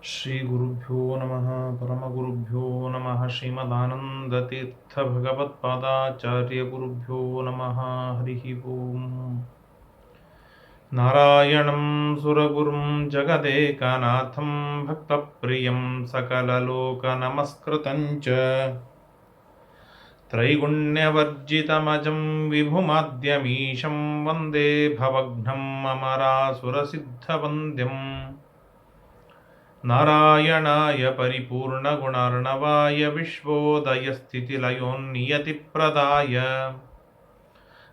ಶ್ರೀ ಗುರುಭ್ಯೋ ನಮಃ ಪರಮಗುರುಭ್ಯೋ ನಮಃ ಶ್ರೀಮದಾನಂದತೀರ್ಥ ಭಗವತ್ಪಾದಾಚಾರ್ಯ ಗುರುಭ್ಯೋ ನಮಃ ಹರಿ ಓಂ. ನಾರಾಯಣಂ ಸುರಗುರುಂ ಜಗದೇಕನಾಥಂ ಭಕ್ತಪ್ರಿಯಂ ಸಕಲಲೋಕನಮಸ್ಕೃತಂ ಚ ತ್ರೈಗುಣ್ಯವರ್ಜಿತಮಜಂ ವಿಭುಮಾದ್ಯಮೀಶಂ ವಂದೇ ಭವಘ್ನಂ ಅಮರಾಸುರಸಿದ್ಧವಂದ್ಯಂ. ನಾರಾಯಣಾಯ ಪರಿಪೂರ್ಣಗುಣಾರ್ಣವಾಯ ವಿಶ್ವೋದಯಸ್ಥಿತಿಲಯೋನ್ನಿಯತಿಪ್ರದಾಯ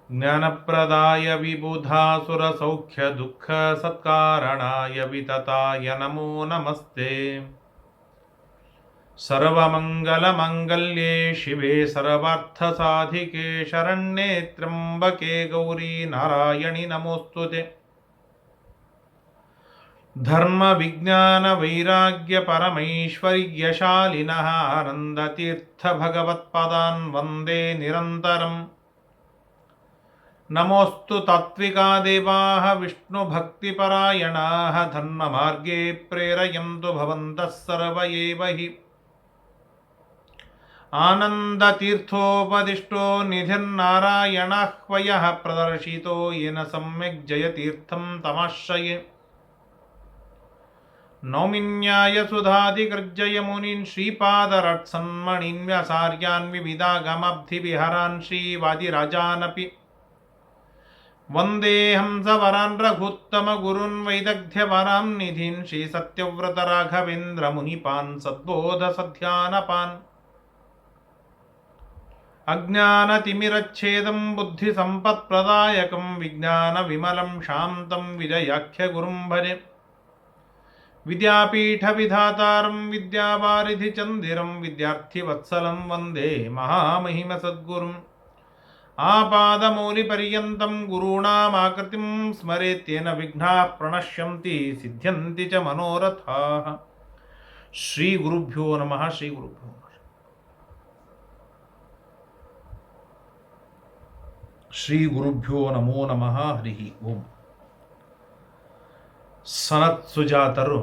ಜ್ಞಾನಪ್ರದಾಯ ವಿಬುಧಾಸುರಸೌಖ್ಯದುಃಖಸತ್ಕಾರಣಾಯ ವಿತತಾಯ ನಮೋ ನಮಸ್ತೆ. ಸರ್ವಮಂಗಲಮಂಗಲ್ಯೆ ಶಿವೆ ಸರ್ವಾರ್ಥಸಾಧಿಕೆ ಶರಣ್ಯೆ ತ್ರ್ಯಂಬಕೆ ಗೌರಿ ನಾರಾಯಣಿ ನಮೋಸ್ತುತೆ. ಧರ್ಮ ವಿಜ್ಞಾನ ವೈರಾಗ್ಯ ಪರಮೈಶ್ವರ್ಯಶಾಲಿನಃ ಆನಂದತೀರ್ಥ ಭಗವತ್ಪದಾನ್ ವಂದೇ ನಿರಂತರಂ. ನಮೋಸ್ತು ತಾತ್ವಿಕಾ ದೇವಾಃ ವಿಷ್ಣುಭಕ್ತಿಪರಾಯಣಾಃ ಧರ್ಮಮಾರ್ಗೇ ಪ್ರೇರಯಂತು ಭವಂತಃ ಸರ್ವ ಏವ ಹಿ. ಆನಂದತೀರ್ಥೋಪದಿಷ್ಟೋ ನಿಧಿರ್ನಾರಾಯಣಃ ಹ್ವಯಃ ಪ್ರದರ್ಶಿತೋ ಯೇನ ಸಮ್ಯಕ್ ಜಯತೀರ್ಥಂ ತಮಾಶ್ರಯೇ. ನೌಮಿನ್ಯಾಯ ಸುಧಾಧಿಕೃಜ್ಜಯ ಮುನೀನ್ ಶ್ರೀಪಾದರಟ್ಸನ್ಮಣೀನ್ ವ್ಯಾಸಾರ್ಯಾನ್ ವಿವಿಧಾಗಮಬ್ಧಿವಿಹರಾನ್ ಶ್ರೀವಾದಿರಾಜಾನಪಿ. ವಂದೇ ಹಂಸವರಾನ್ ರಘುತ್ತಮ ಗುರುನ್ ವೈದಗ್ಧ್ಯವರಾಂ ನಿಧೀನ್ ಶ್ರೀ ಸತ್ಯವ್ರತ ರಾಘವೇಂದ್ರ ಮುನಿಪಾನ್ ಸದ್ಬೋಧ ಸಧ್ಯಾನಪಾನ್. ಅಜ್ಞಾನತಿಮಿರಚ್ಛೇದಂ ಬುದ್ಧಿ ಸಂಪತ್ಪ್ರದಾಯಕಂ ವಿಜ್ಞಾನ ವಿಮಲಂ ಶಾಂತಂ ವಿಜಯಾಖ್ಯ ಗುರುಂ ಭಜೆ. ವಿದ್ಯಾಪೀಠ ವಿಧಾತಾರಂ ವಿದ್ಯಾವಾರಿಧಿ ಚಂದಿರಂ ವಿದ್ಯಾರ್ಥಿವತ್ಸಲಂ ವಂದೇ ಮಹಾಮಹಿಮ ಸದ್ಗುರುಂ. ಆಪಾದಮೌಲಿ ಪರ್ಯಂತಂ ಗುರುಣಾಮಾಕೃತಿಂ ಸ್ಮರೇತ್ಯೇನ ವಿಘ್ನಾಃ ಪ್ರಣಶ್ಯಂತಿ ಸಿದ್ಧ್ಯಂತಿ ಚ ಮನೋರಥಾಃ. ಶ್ರೀ ಗುರುಭ್ಯೋ ನಮಃ. ಶ್ರೀ ಗುರುಭ್ಯೋ ನಮಃ. ಶ್ರೀ ಗುರುಭ್ಯೋ ನಮೋ ನಮಃ ಹರಿ ಓಂ. ಸನತ್ ಸುಜಾತರು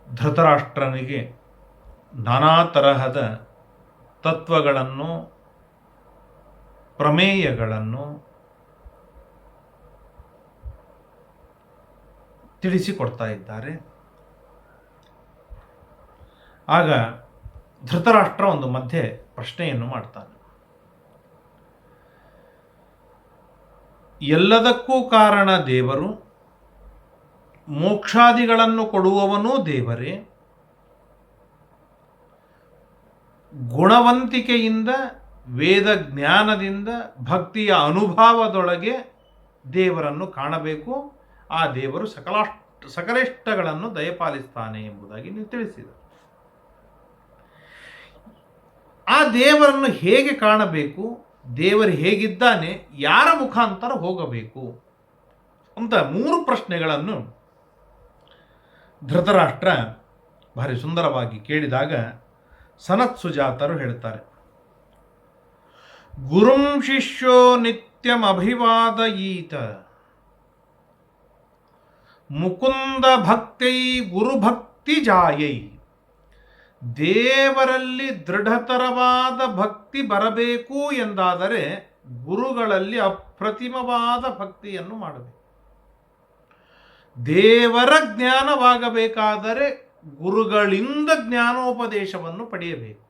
ಧೃತರಾಷ್ಟ್ರನಿಗೆ ನಾನಾ ತರಹದ ತತ್ವಗಳನ್ನು ಪ್ರಮೇಯಗಳನ್ನು ತಿಳಿಸಿಕೊಡ್ತಾ ಇದ್ದಾರೆ. ಆಗ ಧೃತರಾಷ್ಟ್ರ ಒಂದು ಮಧ್ಯೆ ಪ್ರಶ್ನೆಯನ್ನು ಮಾಡ್ತಾನೆ. ಎಲ್ಲದಕ್ಕೂ ಕಾರಣ ದೇವರು, ಮೋಕ್ಷಾದಿಗಳನ್ನು ಕೊಡುವವನೂ ದೇವರೇ, ಗುಣವಂತಿಕೆಯಿಂದ ವೇದ ಜ್ಞಾನದಿಂದ ಭಕ್ತಿಯ ಅನುಭವದೊಳಗೆ ದೇವರನ್ನು ಕಾಣಬೇಕು. ಆ ದೇವರು ಸಕಲೇಷ್ಟಗಳನ್ನು ದಯಪಾಲಿಸ್ತಾನೆ ಎಂಬುದಾಗಿ ನೀವು ತಿಳಿಸಿದರು. ಆ ದೇವರನ್ನು ಹೇಗೆ ಕಾಣಬೇಕು, ದೇವರು ಹೇಗಿದ್ದಾನೆ, ಯಾರ ಮುಖಾಂತರ ಹೋಗಬೇಕು ಅಂತ 3 ಪ್ರಶ್ನೆಗಳನ್ನು ಧೃತರಾಷ್ಟ್ರ ಭಾರಿ ಸುಂದರವಾಗಿ ಕೇಳಿದಾಗ ಸನತ್ ಸುಜಾತರು ಹೇಳ್ತಾರೆ. ಗುರುಂ ಶಿಷ್ಯೋ ನಿತ್ಯಂ ಅಭಿವಾದಯೀತ ಮುಕುಂದ ಭಕ್ತೈ ಗುರುಭಕ್ತಿ ಜಾಯೈ. ದೇವರಲ್ಲಿ ದೃಢತರವಾದ ಭಕ್ತಿ ಬರಬೇಕು ಎಂದಾದರೆ ಗುರುಗಳಲ್ಲಿ ಅಪ್ರತಿಮವಾದ ಭಕ್ತಿಯನ್ನು ಮಾಡಬೇಕು. ದೇವರ ಜ್ಞಾನವಾಗಬೇಕಾದರೆ ಗುರುಗಳಿಂದ ಜ್ಞಾನೋಪದೇಶವನ್ನು ಪಡೆಯಬೇಕು.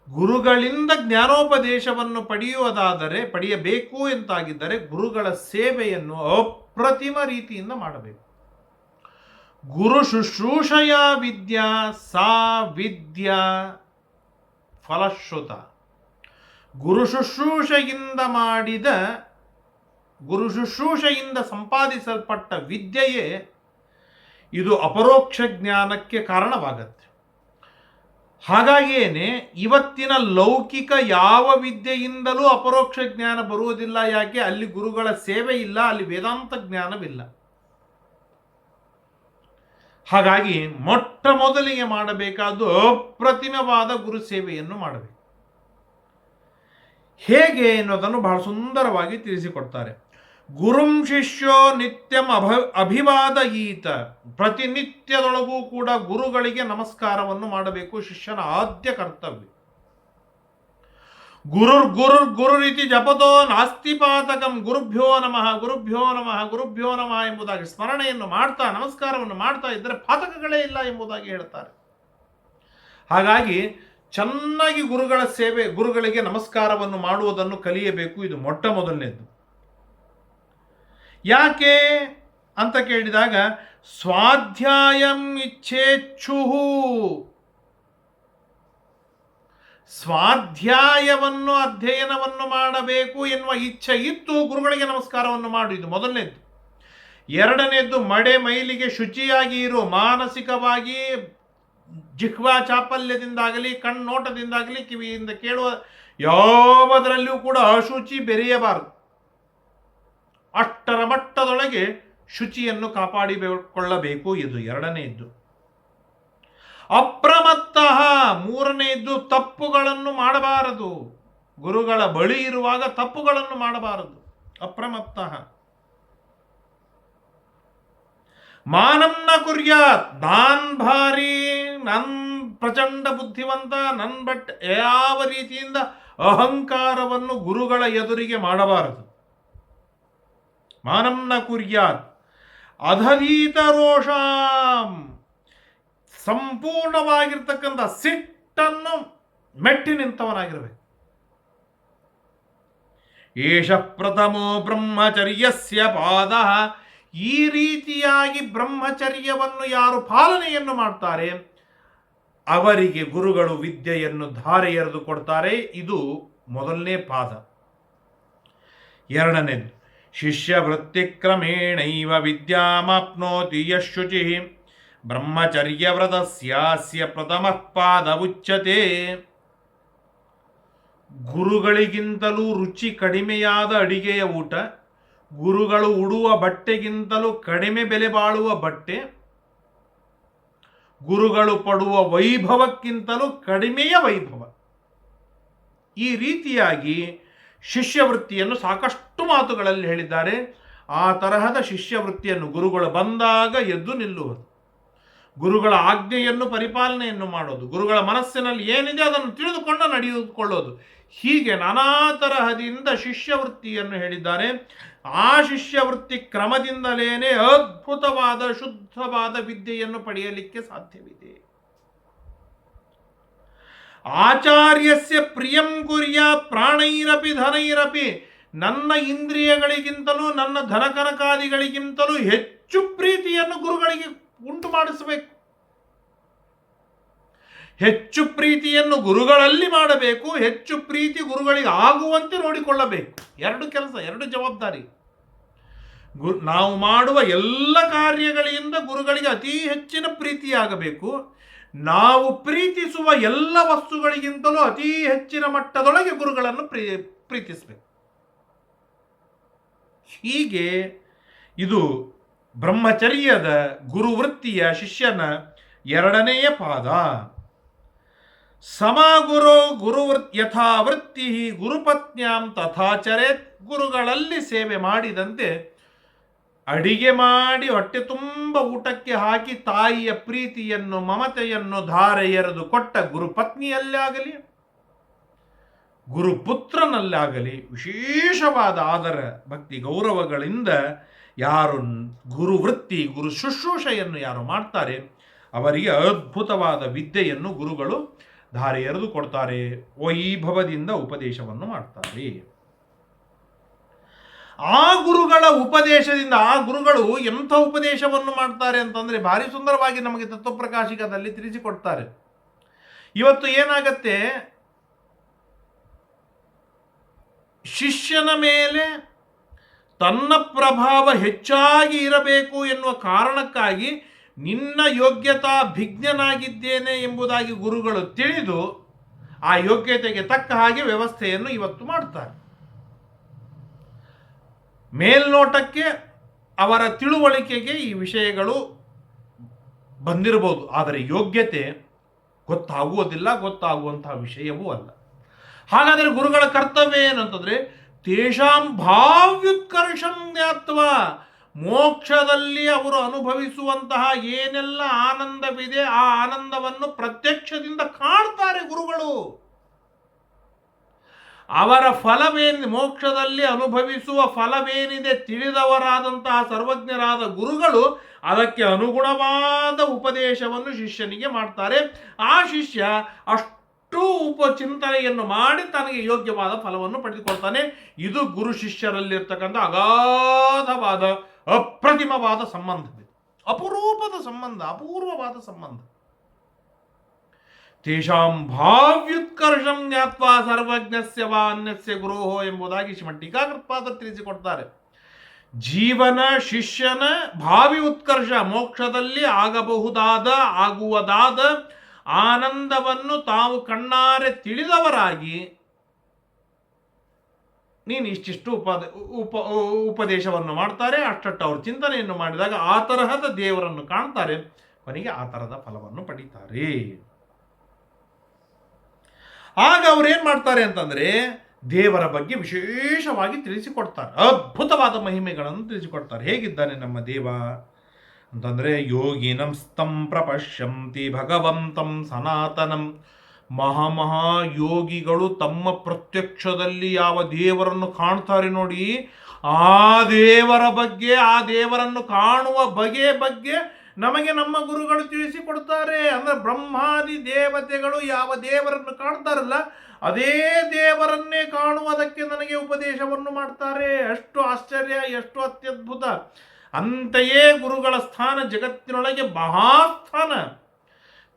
ಗುರುಗಳಿಂದ ಜ್ಞಾನೋಪದೇಶವನ್ನು ಪಡೆಯಬೇಕು ಎಂತಾಗಿದ್ದರೆ ಗುರುಗಳ ಸೇವೆಯನ್ನು ಅಪ್ರತಿಮ ರೀತಿಯಿಂದ ಮಾಡಬೇಕು. ಗುರು ಶುಶ್ರೂಷಯ ವಿದ್ಯಾ ಸಾ ವಿದ್ಯಾ ಫಲಶ್ರುತ. ಗುರು ಶುಶ್ರೂಷೆಯಿಂದ ಸಂಪಾದಿಸಲ್ಪಟ್ಟ ವಿದ್ಯೆಯೇ ಇದು ಅಪರೋಕ್ಷ ಜ್ಞಾನಕ್ಕೆ ಕಾರಣವಾಗತ್ತೆ. ಹಾಗಾಗಿಯೇನೆ ಇವತ್ತಿನ ಲೌಕಿಕ ಯಾವ ವಿದ್ಯೆಯಿಂದಲೂ ಅಪರೋಕ್ಷ ಜ್ಞಾನ ಬರುವುದಿಲ್ಲ. ಯಾಕೆ? ಅಲ್ಲಿ ಗುರುಗಳ ಸೇವೆ ಇಲ್ಲ, ಅಲ್ಲಿ ವೇದಾಂತ ಜ್ಞಾನವಿಲ್ಲ. ಹಾಗಾಗಿ ಮೊಟ್ಟ ಮೊದಲಿಗೆ ಮಾಡಬೇಕಾದ್ದು ಅಪ್ರತಿಮವಾದ ಗುರು ಸೇವೆಯನ್ನು ಮಾಡಬೇಕು. ಹೇಗೆ ಎನ್ನುವುದನ್ನು ಬಹಳ ಸುಂದರವಾಗಿ ತಿಳಿಸಿಕೊಡ್ತಾರೆ. ಗುರುಂ ಶಿಷ್ಯೋ ನಿತ್ಯಂ ಅಭಿವಾದಯೀತ. ಪ್ರತಿನಿತ್ಯದೊಳಗೂ ಕೂಡ ಗುರುಗಳಿಗೆ ನಮಸ್ಕಾರವನ್ನು ಮಾಡಬೇಕು, ಶಿಷ್ಯನ ಆದ್ಯ ಕರ್ತವ್ಯ. ಗುರು ರೀತಿ ಜಪದೋ ನಾಸ್ತಿ ಪಾತಕಂ, ಗುರುಭ್ಯೋ ನಮಃ ಗುರುಭ್ಯೋ ನಮಃ ಗುರುಭ್ಯೋ ನಮಃ ಎಂಬುದಾಗಿ ಸ್ಮರಣೆಯನ್ನು ಮಾಡ್ತಾ ನಮಸ್ಕಾರವನ್ನು ಮಾಡ್ತಾ ಇದ್ದರೆ ಪಾತಕಗಳೇ ಇಲ್ಲ ಎಂಬುದಾಗಿ ಹೇಳ್ತಾರೆ. ಹಾಗಾಗಿ ಚೆನ್ನಾಗಿ ಗುರುಗಳ ಸೇವೆ, ಗುರುಗಳಿಗೆ ನಮಸ್ಕಾರವನ್ನು ಮಾಡುವುದನ್ನು ಕಲಿಯಬೇಕು. ಇದು ಮೊಟ್ಟ ಮೊದಲನೇದ್ದು. ಯಾಕೆ ಅಂತ ಕೇಳಿದಾಗ, ಸ್ವಾಧ್ಯಾಯಂ ಇಚ್ಛೇಚ್ಛುಹು, ಸ್ವಾಧ್ಯಾಯವನ್ನು ಅಧ್ಯಯನವನ್ನು ಮಾಡಬೇಕು ಎನ್ನುವ ಇಚ್ಛೆ ಇತ್ತು ಗುರುಗಳಿಗೆ ನಮಸ್ಕಾರವನ್ನು ಮಾಡು. ಇದು ಮೊದಲನೇದ್ದು. ಎರಡನೇದ್ದು, ಮಡೆ ಮೈಲಿಗೆ ಶುಚಿಯಾಗಿ ಇರು. ಮಾನಸಿಕವಾಗಿ ಜಿಹ್ವಾ ಚಾಪಲ್ಯದಿಂದಾಗಲಿ, ಕಣ್ಣೋಟದಿಂದಾಗಲಿ, ಕಿವಿಯಿಂದ ಕೇಳುವ ಯಾವುದರಲ್ಲಿಯೂ ಕೂಡ ಅಶುಚಿ ಬೆರೆಯಬಾರದು. ಅಷ್ಟರ ಮಟ್ಟದೊಳಗೆ ಶುಚಿಯನ್ನು ಕಾಪಾಡಿಕೊಳ್ಳಬೇಕು. ಇದು ಎರಡನೆಯದ್ದು. ಅಪ್ರಮತ್ತ, ಮೂರನೆಯದ್ದು, ತಪ್ಪುಗಳನ್ನು ಮಾಡಬಾರದು. ಗುರುಗಳ ಬಳಿ ಇರುವಾಗ ತಪ್ಪುಗಳನ್ನು ಮಾಡಬಾರದು. ಅಪ್ರಮತ್ತ. ಮಾನಂನ ಕುರ್ಯಾತ್, ನಾನ್ ಭಾರಿ, ನನ್ ಪ್ರಚಂಡ ಬುದ್ಧಿವಂತ, ನನ್ ಬಟ್ ಯಾವ ರೀತಿಯಿಂದ ಅಹಂಕಾರವನ್ನು ಗುರುಗಳ ಎದುರಿಗೆ ಮಾಡಬಾರದು. ಮಾನಂನ ಕುರ್ಯಾತ್. ಅಧೀತ ರೋಷಾಂ, ಸಂಪೂರ್ಣವಾಗಿರ್ತಕ್ಕಂಥ ಸಿಟ್ಟನ್ನು ಮೆಟ್ಟಿ ನಿಂತವನಾಗಿರಬೇಕು. ಏಷ ಪ್ರಥಮೋ ಬ್ರಹ್ಮಚರ್ಯಸ್ಯ ಪಾದ. ಈ ರೀತಿಯಾಗಿ ಬ್ರಹ್ಮಚರ್ಯವನ್ನು ಯಾರು ಪಾಲನೆಯನ್ನು ಮಾಡ್ತಾರೆ ಅವರಿಗೆ ಗುರುಗಳು ವಿದ್ಯೆಯನ್ನು ಧಾರೆ ಎರೆದು ಕೊಡ್ತಾರೆ. ಇದು ಮೊದಲನೇ ಪಾದ. ಎರಡನೇದು, ಶಿಷ್ಯ ವೃತ್ತಿಕ್ರಮೇಣೈವ ವಿದ್ಯಾಮಾಪ್ನೋತಿ ಯಶುಚಿ ಬ್ರಹ್ಮಚರ್ಯವ್ರತಸ್ಯಾಸ್ಯ ಪ್ರಥಮಃ ಪಾದ ಉಚ್ಯತೆ. ಗುರುಗಳಿಗಿಂತಲೂ ರುಚಿ ಕಡಿಮೆಯಾದ ಅಡಿಗೆಯ ಊಟ, ಗುರುಗಳು ಉಡುವ ಬಟ್ಟೆಗಿಂತಲೂ ಕಡಿಮೆ ಬೆಲೆ ಬಾಳುವ ಬಟ್ಟೆ, ಗುರುಗಳು ಪಡುವ ವೈಭವಕ್ಕಿಂತಲೂ ಕಡಿಮೆಯ ವೈಭವ. ಈ ರೀತಿಯಾಗಿ ಶಿಷ್ಯವೃತ್ತಿಯನ್ನು ಸಾಕಷ್ಟು ಮಾತುಗಳಲ್ಲಿ ಹೇಳಿದ್ದಾರೆ. ಆ ತರಹದ ಶಿಷ್ಯವೃತ್ತಿಯನ್ನು ಗುರುಗಳು ಬಂದಾಗ ಎದ್ದು ನಿಲ್ಲುವುದು, ಗುರುಗಳ ಆಜ್ಞೆಯನ್ನು ಪರಿಪಾಲನೆಯನ್ನು ಮಾಡೋದು, ಗುರುಗಳ ಮನಸ್ಸಿನಲ್ಲಿ ಏನಿದೆ ಅದನ್ನು ತಿಳಿದುಕೊಂಡು ನಡೆದುಕೊಳ್ಳೋದು, ಹೀಗೆ ನಾನಾ ತರಹದಿಂದ ಶಿಷ್ಯವೃತ್ತಿಯನ್ನು ಹೇಳಿದ್ದಾರೆ. ಆ ಶಿಷ್ಯವೃತ್ತಿ ಕ್ರಮದಿಂದಲೇನೆ ಅದ್ಭುತವಾದ ಶುದ್ಧವಾದ ವಿದ್ಯೆಯನ್ನು ಪಡೆಯಲಿಕ್ಕೆ ಸಾಧ್ಯವಿದೆ. ಆಚಾರ್ಯಸ್ಯ ಪ್ರಿಯಂ ಕುರ್ಯ ಪ್ರಾಣೈರಪಿ ಧನೈರಪಿ. ನನ್ನ ಇಂದ್ರಿಯಗಳಿಗಿಂತಲೂ ನನ್ನ ಧನಕನಕಾದಿಗಳಿಗಿಂತಲೂ ಹೆಚ್ಚು ಪ್ರೀತಿಯನ್ನು ಗುರುಗಳಿಗೆ ಉಂಟು ಮಾಡಿಸಬೇಕು. ಹೆಚ್ಚು ಪ್ರೀತಿಯನ್ನು ಗುರುಗಳಲ್ಲಿ ಮಾಡಬೇಕು, ಹೆಚ್ಚು ಪ್ರೀತಿ ಗುರುಗಳಿಗೆ ಆಗುವಂತೆ ನೋಡಿಕೊಳ್ಳಬೇಕು. ಎರಡು ಕೆಲಸ, ಎರಡು ಜವಾಬ್ದಾರಿ. ನಾವು ಮಾಡುವ ಎಲ್ಲ ಕಾರ್ಯಗಳಿಂದ ಗುರುಗಳಿಗೆ ಅತಿ ಹೆಚ್ಚಿನ ಪ್ರೀತಿಯಾಗಬೇಕು. ನಾವು ಪ್ರೀತಿಸುವ ಎಲ್ಲ ವಸ್ತುಗಳಿಗಿಂತಲೂ ಅತಿ ಹೆಚ್ಚಿನ ಮಟ್ಟದೊಳಗೆ ಗುರುಗಳನ್ನು ಪ್ರೀತಿಸಬೇಕು. ಹೀಗೆ ಇದು ಬ್ರಹ್ಮಚರ್ಯದ ಗುರುವೃತ್ತಿಯ ಶಿಷ್ಯನ ಎರಡನೆಯ ಪಾದ. ಸಮಗುರು ಯಥಾವೃತ್ತಿ ಗುರುಪತ್ನ್ಯಾಂ ತಥಾಚರೇತ್. ಗುರುಗಳಲ್ಲಿ ಸೇವೆ ಮಾಡಿದಂತೆ ಅಡಿಗೆ ಮಾಡಿ ಹೊಟ್ಟೆ ತುಂಬ ಊಟಕ್ಕೆ ಹಾಕಿ ತಾಯಿಯ ಪ್ರೀತಿಯನ್ನು ಮಮತೆಯನ್ನು ಧಾರೆ ಎರೆದು ಕೊಟ್ಟ ಗುರುಪತ್ನಿಯಲ್ಲಾಗಲಿ ಗುರುಪುತ್ರನಲ್ಲಾಗಲಿ ವಿಶೇಷವಾದ ಆದರ ಭಕ್ತಿ ಗೌರವಗಳಿಂದ ಯಾರು ಗುರುವೃತ್ತಿ ಗುರು ಶುಶ್ರೂಷೆಯನ್ನು ಯಾರು ಮಾಡ್ತಾರೆ ಅವರಿಗೆ ಅದ್ಭುತವಾದ ವಿದ್ಯೆಯನ್ನು ಗುರುಗಳು ಧಾರೆ ಎರೆದು ಕೊಡ್ತಾರೆ, ವೈಭವದಿಂದ ಉಪದೇಶವನ್ನು ಮಾಡ್ತಾರೆ. ಆ ಗುರುಗಳ ಉಪದೇಶದಿಂದ, ಆ ಗುರುಗಳು ಎಂಥ ಉಪದೇಶವನ್ನು ಮಾಡ್ತಾರೆ ಅಂತಂದರೆ ಭಾರಿ ಸುಂದರವಾಗಿ ನಮಗೆ ತತ್ವಪ್ರಕಾಶಿಕದಲ್ಲಿ ತಿಳಿಸಿಕೊಡ್ತಾರೆ. ಇವತ್ತು ಏನಾಗತ್ತೆ, ಶಿಷ್ಯನ ಮೇಲೆ ತನ್ನ ಪ್ರಭಾವ ಹೆಚ್ಚಾಗಿ ಇರಬೇಕು ಎನ್ನುವ ಕಾರಣಕ್ಕಾಗಿ ನಿನ್ನ ಯೋಗ್ಯತಾ ಭಿಜ್ಞನಾಗಿದ್ದೇನೆ ಎಂಬುದಾಗಿ ಗುರುಗಳು ತಿಳಿದು ಆ ಯೋಗ್ಯತೆಗೆ ತಕ್ಕ ಹಾಗೆ ವ್ಯವಸ್ಥೆಯನ್ನು ಇವತ್ತು ಮಾಡ್ತಾರೆ. ಮೇಲ್ನೋಟಕ್ಕೆ ಅವರ ತಿಳುವಳಿಕೆಗೆ ಈ ವಿಷಯಗಳು ಬಂದಿರಬಹುದು, ಆದರೆ ಯೋಗ್ಯತೆ ಗೊತ್ತಾಗುವುದಿಲ್ಲ, ಗೊತ್ತಾಗುವಂತಹ ವಿಷಯವೂ ಅಲ್ಲ. ಹಾಗಾದರೆ ಗುರುಗಳ ಕರ್ತವ್ಯ ಏನು ಅಂತಂದರೆ ತೇಷಾಂ ಭಾವ್ಯುತ್ಕರ್ಷಂ ಜ್ಞಾತ್ವಾ, ಮೋಕ್ಷದಲ್ಲಿ ಅವರು ಅನುಭವಿಸುವಂತಹ ಏನೆಲ್ಲ ಆನಂದವಿದೆ ಆ ಆನಂದವನ್ನು ಪ್ರತ್ಯಕ್ಷದಿಂದ ಕಾಣ್ತಾರೆ ಗುರುಗಳು. ಅವರ ಫಲವೇನಿದೆ, ಮೋಕ್ಷದಲ್ಲಿ ಅನುಭವಿಸುವ ಫಲವೇನಿದೆ ತಿಳಿದವರಾದಂತಹ ಸರ್ವಜ್ಞರಾದ ಗುರುಗಳು ಅದಕ್ಕೆ ಅನುಗುಣವಾದ ಉಪದೇಶವನ್ನು ಶಿಷ್ಯನಿಗೆ ಮಾಡ್ತಾರೆ. ಆ ಶಿಷ್ಯ ಅಷ್ಟು ಉಪಚಿಂತನೆಯನ್ನು ಮಾಡಿ ತನಗೆ ಯೋಗ್ಯವಾದ ಫಲವನ್ನು ಪಡೆದುಕೊಳ್ತಾನೆ. ಇದು ಗುರು ಶಿಷ್ಯರಲ್ಲಿರ್ತಕ್ಕಂಥ ಅಗಾಧವಾದ ಅಪ್ರತಿಮವಾದ ಸಂಬಂಧವಿದೆ. ಅಪರೂಪದ ಸಂಬಂಧ, ಅಪೂರ್ವವಾದ ಸಂಬಂಧ. ತೇಷಾಂ ಭಾವ್ಯುತ್ಕರ್ಷಂ ಜ್ಞಾತ್ವಾ ಸರ್ವಜ್ಞಸ್ಯ ವಾ ಅನ್ಯಸ್ಯ ಗುರೋಹೋ ಎಂಬುದಾಗಿ ಶ್ರೀಮದ್ ಟೀಕಾಕೃತ್ಪಾದರು ತಿಳಿಸಿಕೊಡ್ತಾರೆ. ಜೀವನ ಶಿಷ್ಯನ ಭಾವಿ ಉತ್ಕರ್ಷ, ಮೋಕ್ಷದಲ್ಲಿ ಆಗುವುದಾದ ಆನಂದವನ್ನು ತಾವು ಕಣ್ಣಾರೆ ತಿಳಿದವರಾಗಿ ನೀನು ಇಷ್ಟಿಷ್ಟು ಉಪದೇಶವನ್ನು ಮಾಡ್ತಾರೆ. ಅಷ್ಟಟ್ಟು ಅವರು ಚಿಂತನೆಯನ್ನು ಮಾಡಿದಾಗ ಆ ತರಹದ ದೇವರನ್ನು ಕಾಣ್ತಾರೆ, ಕೊನೆಗೆ ಆ ತರಹದ ಫಲವನ್ನು ಪಡೀತಾರೆ. ಆಗ ಅವ್ರೇನ್ ಮಾಡ್ತಾರೆ ಅಂತಂದ್ರೆ ದೇವರ ಬಗ್ಗೆ ವಿಶೇಷವಾಗಿ ತಿಳಿಸಿಕೊಡ್ತಾರೆ, ಅದ್ಭುತವಾದ ಮಹಿಮೆಗಳನ್ನು ತಿಳಿಸಿಕೊಡ್ತಾರೆ. ಹೇಗಿದ್ದಾನೆ ನಮ್ಮ ದೇವ ಅಂತಂದ್ರೆ, ಯೋಗಿನಂ ಸ್ತಂ ಪ್ರಪಶ್ಯಂತಿ ಭಗವಂತಂ ಸನಾತನಂ. ಮಹಾಯೋಗಿಗಳು ತಮ್ಮ ಪ್ರತ್ಯಕ್ಷದಲ್ಲಿ ಯಾವ ದೇವರನ್ನು ಕಾಣ್ತಾರೆ ನೋಡಿ, ಆ ದೇವರ ಬಗ್ಗೆ, ಆ ದೇವರನ್ನು ಕಾಣುವ ಬಗ್ಗೆ ನಮಗೆ ನಮ್ಮ ಗುರುಗಳು ತಿಳಿಸಿಕೊಡ್ತಾರೆ. ಅಂದ್ರೆ ಬ್ರಹ್ಮಾದಿ ದೇವತೆಗಳು ಯಾವ ದೇವರನ್ನು ಕಾಣ್ತಾರಲ್ಲ ಅದೇ ದೇವರನ್ನೇ ಕಾಣುವುದಕ್ಕೆ ನನಗೆ ಉಪದೇಶವನ್ನು ಮಾಡ್ತಾರೆ. ಅಷ್ಟು ಆಶ್ಚರ್ಯ, ಎಷ್ಟು ಅತ್ಯದ್ಭುತ. ಅಂತೆಯೇ ಗುರುಗಳ ಸ್ಥಾನ ಜಗತ್ತಿನೊಳಗೆ ಮಹಾಸ್ಥಾನ.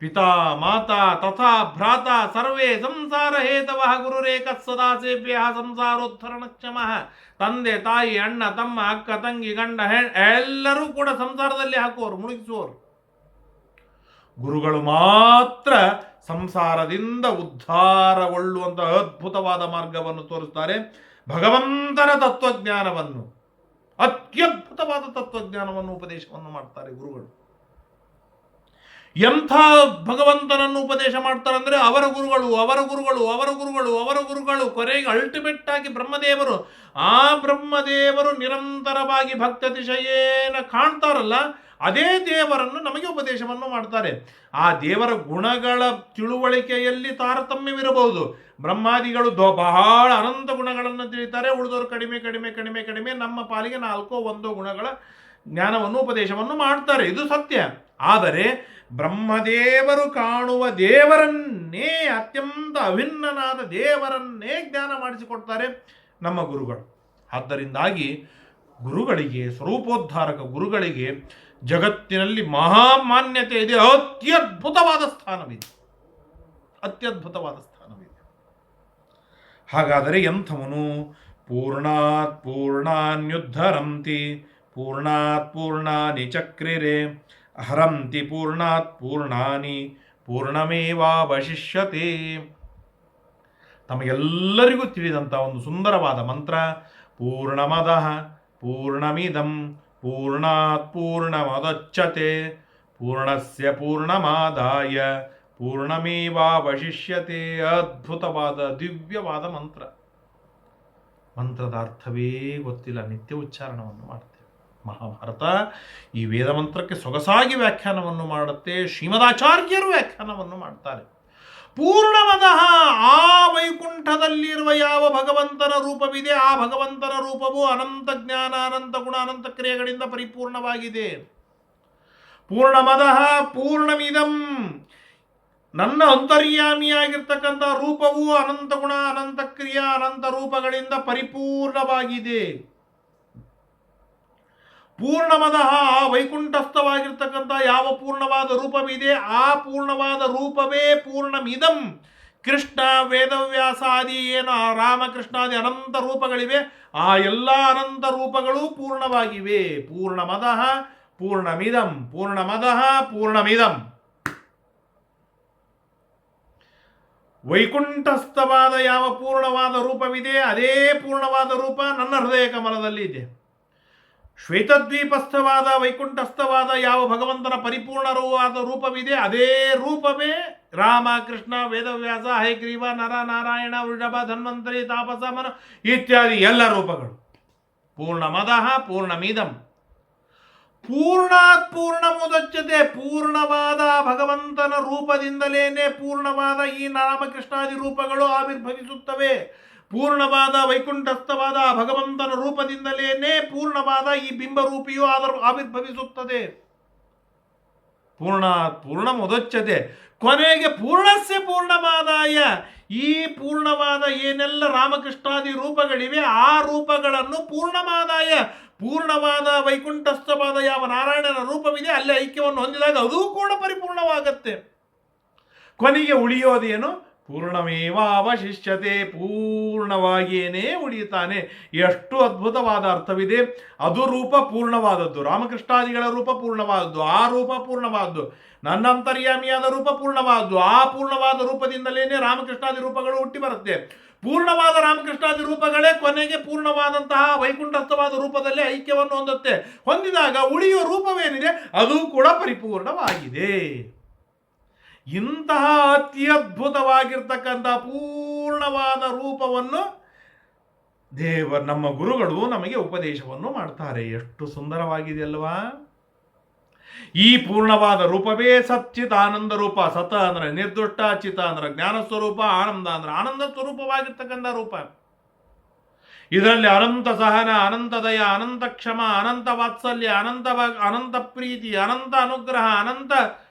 ಪಿತಾ ಮಾತಾ ತಥಾ ಭ್ರಾತ ಸರ್ವೇ ಸಂಸಾರ ಹೇತವ ಗುರುರೇಕ ಸದಾ ಸೇವ್ಯ ಸಂಸಾರೋದ್ಧರಣಕ್ಷಮ. ತಂದೆ ತಾಯಿ ಅಣ್ಣ ತಮ್ಮ ಅಕ್ಕ ತಂಗಿ ಗಂಡ ಎಲ್ಲರೂ ಕೂಡ ಸಂಸಾರದಲ್ಲಿ ಹಾಕುವವರು, ಮುಳುಗಿಸುವವರು. ಗುರುಗಳು ಮಾತ್ರ ಸಂಸಾರದಿಂದ ಉದ್ಧಾರಗೊಳ್ಳುವಂತಹ ಅದ್ಭುತವಾದ ಮಾರ್ಗವನ್ನು ತೋರಿಸ್ತಾರೆ. ಭಗವಂತನ ತತ್ವಜ್ಞಾನವನ್ನು, ಅತ್ಯದ್ಭುತವಾದ ತತ್ವಜ್ಞಾನವನ್ನು ಉಪದೇಶವನ್ನು ಮಾಡ್ತಾರೆ ಗುರುಗಳು. ಎಂಥ ಭಗವಂತನನ್ನು ಉಪದೇಶ ಮಾಡ್ತಾರೆ ಅಂದ್ರೆ ಅವರ ಗುರುಗಳು ಕೊನೆಗೆ ಅಲ್ಟಿಮೇಟ್ ಆಗಿ ಬ್ರಹ್ಮದೇವರು. ಆ ಬ್ರಹ್ಮದೇವರು ನಿರಂತರವಾಗಿ ಭಕ್ತತಿಶಯೇನ ಕಾಣ್ತಾರಲ್ಲ ಅದೇ ದೇವರನ್ನು ನಮಗೆ ಉಪದೇಶವನ್ನು ಮಾಡ್ತಾರೆ. ಆ ದೇವರ ಗುಣಗಳ ತಿಳುವಳಿಕೆಯಲ್ಲಿ ತಾರತಮ್ಯವಿರಬಹುದು. ಬ್ರಹ್ಮಾದಿಗಳು ಬಹಳ ಅನಂತ ಗುಣಗಳನ್ನು ತಿಳಿತಾರೆ, ಉಳಿದವರು ಕಡಿಮೆ. ನಮ್ಮ ಪಾಲಿಗೆ 4-1 ಗುಣಗಳ ಜ್ಞಾನವನ್ನು ಉಪದೇಶವನ್ನು ಮಾಡ್ತಾರೆ. ಇದು ಸತ್ಯ. ಆದರೆ ಬ್ರಹ್ಮದೇವರು ಕಾಣುವ ದೇವರನ್ನೇ, ಅತ್ಯಂತ ಅಭಿನ್ನನಾದ ದೇವರನ್ನೇ ಜ್ಞಾನ ಮಾಡಿಸಿಕೊಡ್ತಾರೆ ನಮ್ಮ ಗುರುಗಳು. ಆದ್ದರಿಂದಾಗಿ ಗುರುಗಳಿಗೆ, ಸ್ವರೂಪೋದ್ಧಾರಕ ಗುರುಗಳಿಗೆ ಜಗತ್ತಿನಲ್ಲಿ ಮಹಾಮಾನ್ಯತೆ ಇದೆ. ಅತ್ಯದ್ಭುತವಾದ ಸ್ಥಾನವಿದೆ. ಹಾಗಾದರೆ ಎಂಥವನು? ಪೂರ್ಣಾತ್ ಪೂರ್ಣಾನ್ಯುದ್ಧರಂತಿ ಪೂರ್ಣಾತ್ ಪೂರ್ಣಾನಿ ಚಕ್ರಿರೆ ಹರಂತಿ ಪೂರ್ಣಾತ್ ಪೂರ್ಣಾನಿ ಪೂರ್ಣಮೇವಾವಶಿಷ್ಯತೆ. ತಮಗೆಲ್ಲರಿಗೂ ತಿಳಿದಂಥ ಒಂದು ಸುಂದರವಾದ ಮಂತ್ರ, ಪೂರ್ಣಮದಃ ಪೂರ್ಣಮಿದಂ ಪೂರ್ಣಾತ್ ಪೂರ್ಣಮದಚ್ಯತೆ ಪೂರ್ಣಸ್ಯ ಪೂರ್ಣಮಾದಾಯ ಪೂರ್ಣಮೇವಾವಶಿಷ್ಯತೆ. ಅದ್ಭುತವಾದ ದಿವ್ಯವಾದ ಮಂತ್ರ. ಮಂತ್ರದ ಅರ್ಥವೇ ಗೊತ್ತಿಲ್ಲ, ನಿತ್ಯ ಉಚ್ಚಾರಣವನ್ನು ಮಾಡ್ತೇವೆ. ಮಹಾಭಾರತ ಈ ವೇದ ಮಂತ್ರಕ್ಕೆ ಸೊಗಸಾಗಿ ವ್ಯಾಖ್ಯಾನವನ್ನು ಮಾಡುತ್ತೆ. ಶ್ರೀಮದಾಚಾರ್ಯರು ವ್ಯಾಖ್ಯಾನವನ್ನು ಮಾಡ್ತಾರೆ. ಪೂರ್ಣಮದಃ, ಆ ವೈಕುಂಠದಲ್ಲಿರುವ ಯಾವ ಭಗವಂತನ ರೂಪವಿದೆ ಆ ಭಗವಂತನ ರೂಪವು ಅನಂತ ಜ್ಞಾನ, ಅನಂತ ಗುಣ, ಅನಂತ ಕ್ರಿಯೆಗಳಿಂದ ಪರಿಪೂರ್ಣವಾಗಿದೆ. ಪೂರ್ಣಮದಃ ಪೂರ್ಣಮಿದಂ, ನನ್ನ ಅಂತರ್ಯಾಮಿಯಾಗಿರ್ತಕ್ಕಂಥ ರೂಪವು ಅನಂತ ಗುಣ, ಅನಂತ ಕ್ರಿಯಾ, ಅನಂತ ರೂಪಗಳಿಂದ ಪರಿಪೂರ್ಣವಾಗಿದೆ. ಪೂರ್ಣಮದಃ, ಆ ವೈಕುಂಠಸ್ಥವಾಗಿರ್ತಕ್ಕಂಥ ಯಾವ ಪೂರ್ಣವಾದ ರೂಪವಿದೆ ಆ ಪೂರ್ಣವಾದ ರೂಪವೇ ಪೂರ್ಣಮಿದಂ. ಕೃಷ್ಣ, ವೇದವ್ಯಾಸಾದಿ ಏನು ರಾಮಕೃಷ್ಣಾದಿ ಅನಂತ ರೂಪಗಳಿವೆ ಆ ಎಲ್ಲ ಅನಂತ ರೂಪಗಳು ಪೂರ್ಣವಾಗಿವೆ. ಪೂರ್ಣಮದಃ ಪೂರ್ಣಮಿದಂ, ಪೂರ್ಣಮದಃ ಪೂರ್ಣಮಿದಂ. ವೈಕುಂಠಸ್ಥವಾದ ಯಾವ ಪೂರ್ಣವಾದ ರೂಪವಿದೆ ಅದೇ ಪೂರ್ಣವಾದ ರೂಪ ನನ್ನ ಹೃದಯ ಕಮಲದಲ್ಲಿ ಇದೆ. ಶ್ವೇತದ್ವೀಪಸ್ಥವಾದ ವೈಕುಂಠಸ್ಥವಾದ ಯಾವ ಭಗವಂತನ ಪರಿಪೂರ್ಣವಾದ ರೂಪವಿದೆ, ಅದೇ ರೂಪವೇ ರಾಮ, ಕೃಷ್ಣ, ವೇದವ್ಯಾಸ, ಹಯಗ್ರೀವ, ನರ, ನಾರಾಯಣ, ವೃಷಭ, ಧನ್ವಂತರಿ, ತಾಪಸ, ಮನ ಇತ್ಯಾದಿ ಎಲ್ಲ ರೂಪಗಳು. ಪೂರ್ಣಮದಃ ಪೂರ್ಣಮಿದಂ ಪೂರ್ಣಾತ್ ಪೂರ್ಣಮುದಚ್ಯತೆ. ಪೂರ್ಣವಾದ ಭಗವಂತನ ರೂಪದಿಂದಲೇನೆ ಪೂರ್ಣವಾದ ಈ ರಾಮಕೃಷ್ಣಾದಿ ರೂಪಗಳು ಆವಿರ್ಭವಿಸುತ್ತವೆ. ಪೂರ್ಣವಾದ ವೈಕುಂಠಸ್ಥವಾದ ಭಗವಂತನ ರೂಪದಿಂದಲೇನೆ ಪೂರ್ಣವಾದ ಈ ಬಿಂಬರೂಪಿಯು ಆವಿರ್ಭವಿಸುತ್ತದೆ. ಪೂರ್ಣಾತ್ ಪೂರ್ಣಮುದಚ್ಯತೆ. ಕೊನೆಗೆ ಪೂರ್ಣಸ್ಯ ಪೂರ್ಣಮಾದಾಯ. ಈ ಪೂರ್ಣವಾದ ಏನೆಲ್ಲ ರಾಮಕೃಷ್ಣಾದಿ ರೂಪಗಳಿವೆ ಆ ರೂಪಗಳನ್ನು ಪೂರ್ಣಮಾದಾಯ, ಪೂರ್ಣವಾದ ವೈಕುಂಠಸ್ಥವಾದ ಯಾವ ನಾರಾಯಣನ ರೂಪವಿದೆ ಅಲ್ಲಿ ಐಕ್ಯವನ್ನು ಹೊಂದಿದಾಗ ಅದೂ ಕೂಡ ಪರಿಪೂರ್ಣವಾಗತ್ತೆ. ಕೊನೆಗೆ ಉಳಿಯೋದೇನು? ಪೂರ್ಣಮೇವ ಅವಶಿಷ್ಯತೆ. ಪೂರ್ಣವಾಗಿಯೇನೇ ಉಳಿಯುತ್ತಾನೆ. ಎಷ್ಟು ಅದ್ಭುತವಾದ ಅರ್ಥವಿದೆ. ಅದು ರೂಪ ಪೂರ್ಣವಾದದ್ದು, ರಾಮಕೃಷ್ಣಾದಿಗಳ ರೂಪ ಪೂರ್ಣವಾದದ್ದು, ಆ ರೂಪ ಪೂರ್ಣವಾದದ್ದು, ನನ್ನ ಅಂತರ್ಯಾಮಿಯಾದ ರೂಪ ಪೂರ್ಣವಾದದ್ದು, ಆ ಪೂರ್ಣವಾದ ರೂಪದಿಂದಲೇನೆ ರಾಮಕೃಷ್ಣಾದಿ ರೂಪಗಳು ಹುಟ್ಟಿ ಬರುತ್ತೆ. ಪೂರ್ಣವಾದ ರಾಮಕೃಷ್ಣಾದಿ ರೂಪಗಳೇ ಕೊನೆಗೆ ಪೂರ್ಣವಾದಂತಹ ವೈಕುಂಠಸ್ಥವಾದ ರೂಪದಲ್ಲಿ ಐಕ್ಯವನ್ನು ಹೊಂದುತ್ತೆ. ಹೊಂದಿದಾಗ ಉಳಿಯುವ ರೂಪವೇನಿದೆ ಅದು ಕೂಡ ಪರಿಪೂರ್ಣವಾಗಿದೆ. ಇಂತಹ ಅತ್ಯದ್ಭುತವಾಗಿರ್ತಕ್ಕಂಥ ಪೂರ್ಣವಾದ ರೂಪವನ್ನು ನಮ್ಮ ಗುರುಗಳು ನಮಗೆ ಉಪದೇಶವನ್ನು ಮಾಡ್ತಾರೆ. ಎಷ್ಟು ಸುಂದರವಾಗಿದೆ ಅಲ್ವಾ? ಈ ಪೂರ್ಣವಾದ ರೂಪವೇ ಸಚ್ಚಿತ್ ಆನಂದ ರೂಪ. ಸತ ಅಂದ್ರೆ ನಿರ್ದುಷ್ಟ, ಚಿತ ಅಂದ್ರೆ ಜ್ಞಾನ ಸ್ವರೂಪ, ಆನಂದ ಅಂದ್ರೆ ಆನಂದ ಸ್ವರೂಪವಾಗಿರ್ತಕ್ಕಂಥ ರೂಪ. ಇದರಲ್ಲಿ ಅನಂತ ಸಹನ, ಅನಂತ ದಯ, ಅನಂತ ಕ್ಷಮ, ಅನಂತ ವಾತ್ಸಲ್ಯ, ಅನಂತ ಪ್ರೀತಿ, ಅನಂತ ಅನುಗ್ರಹ, ಅನಂತ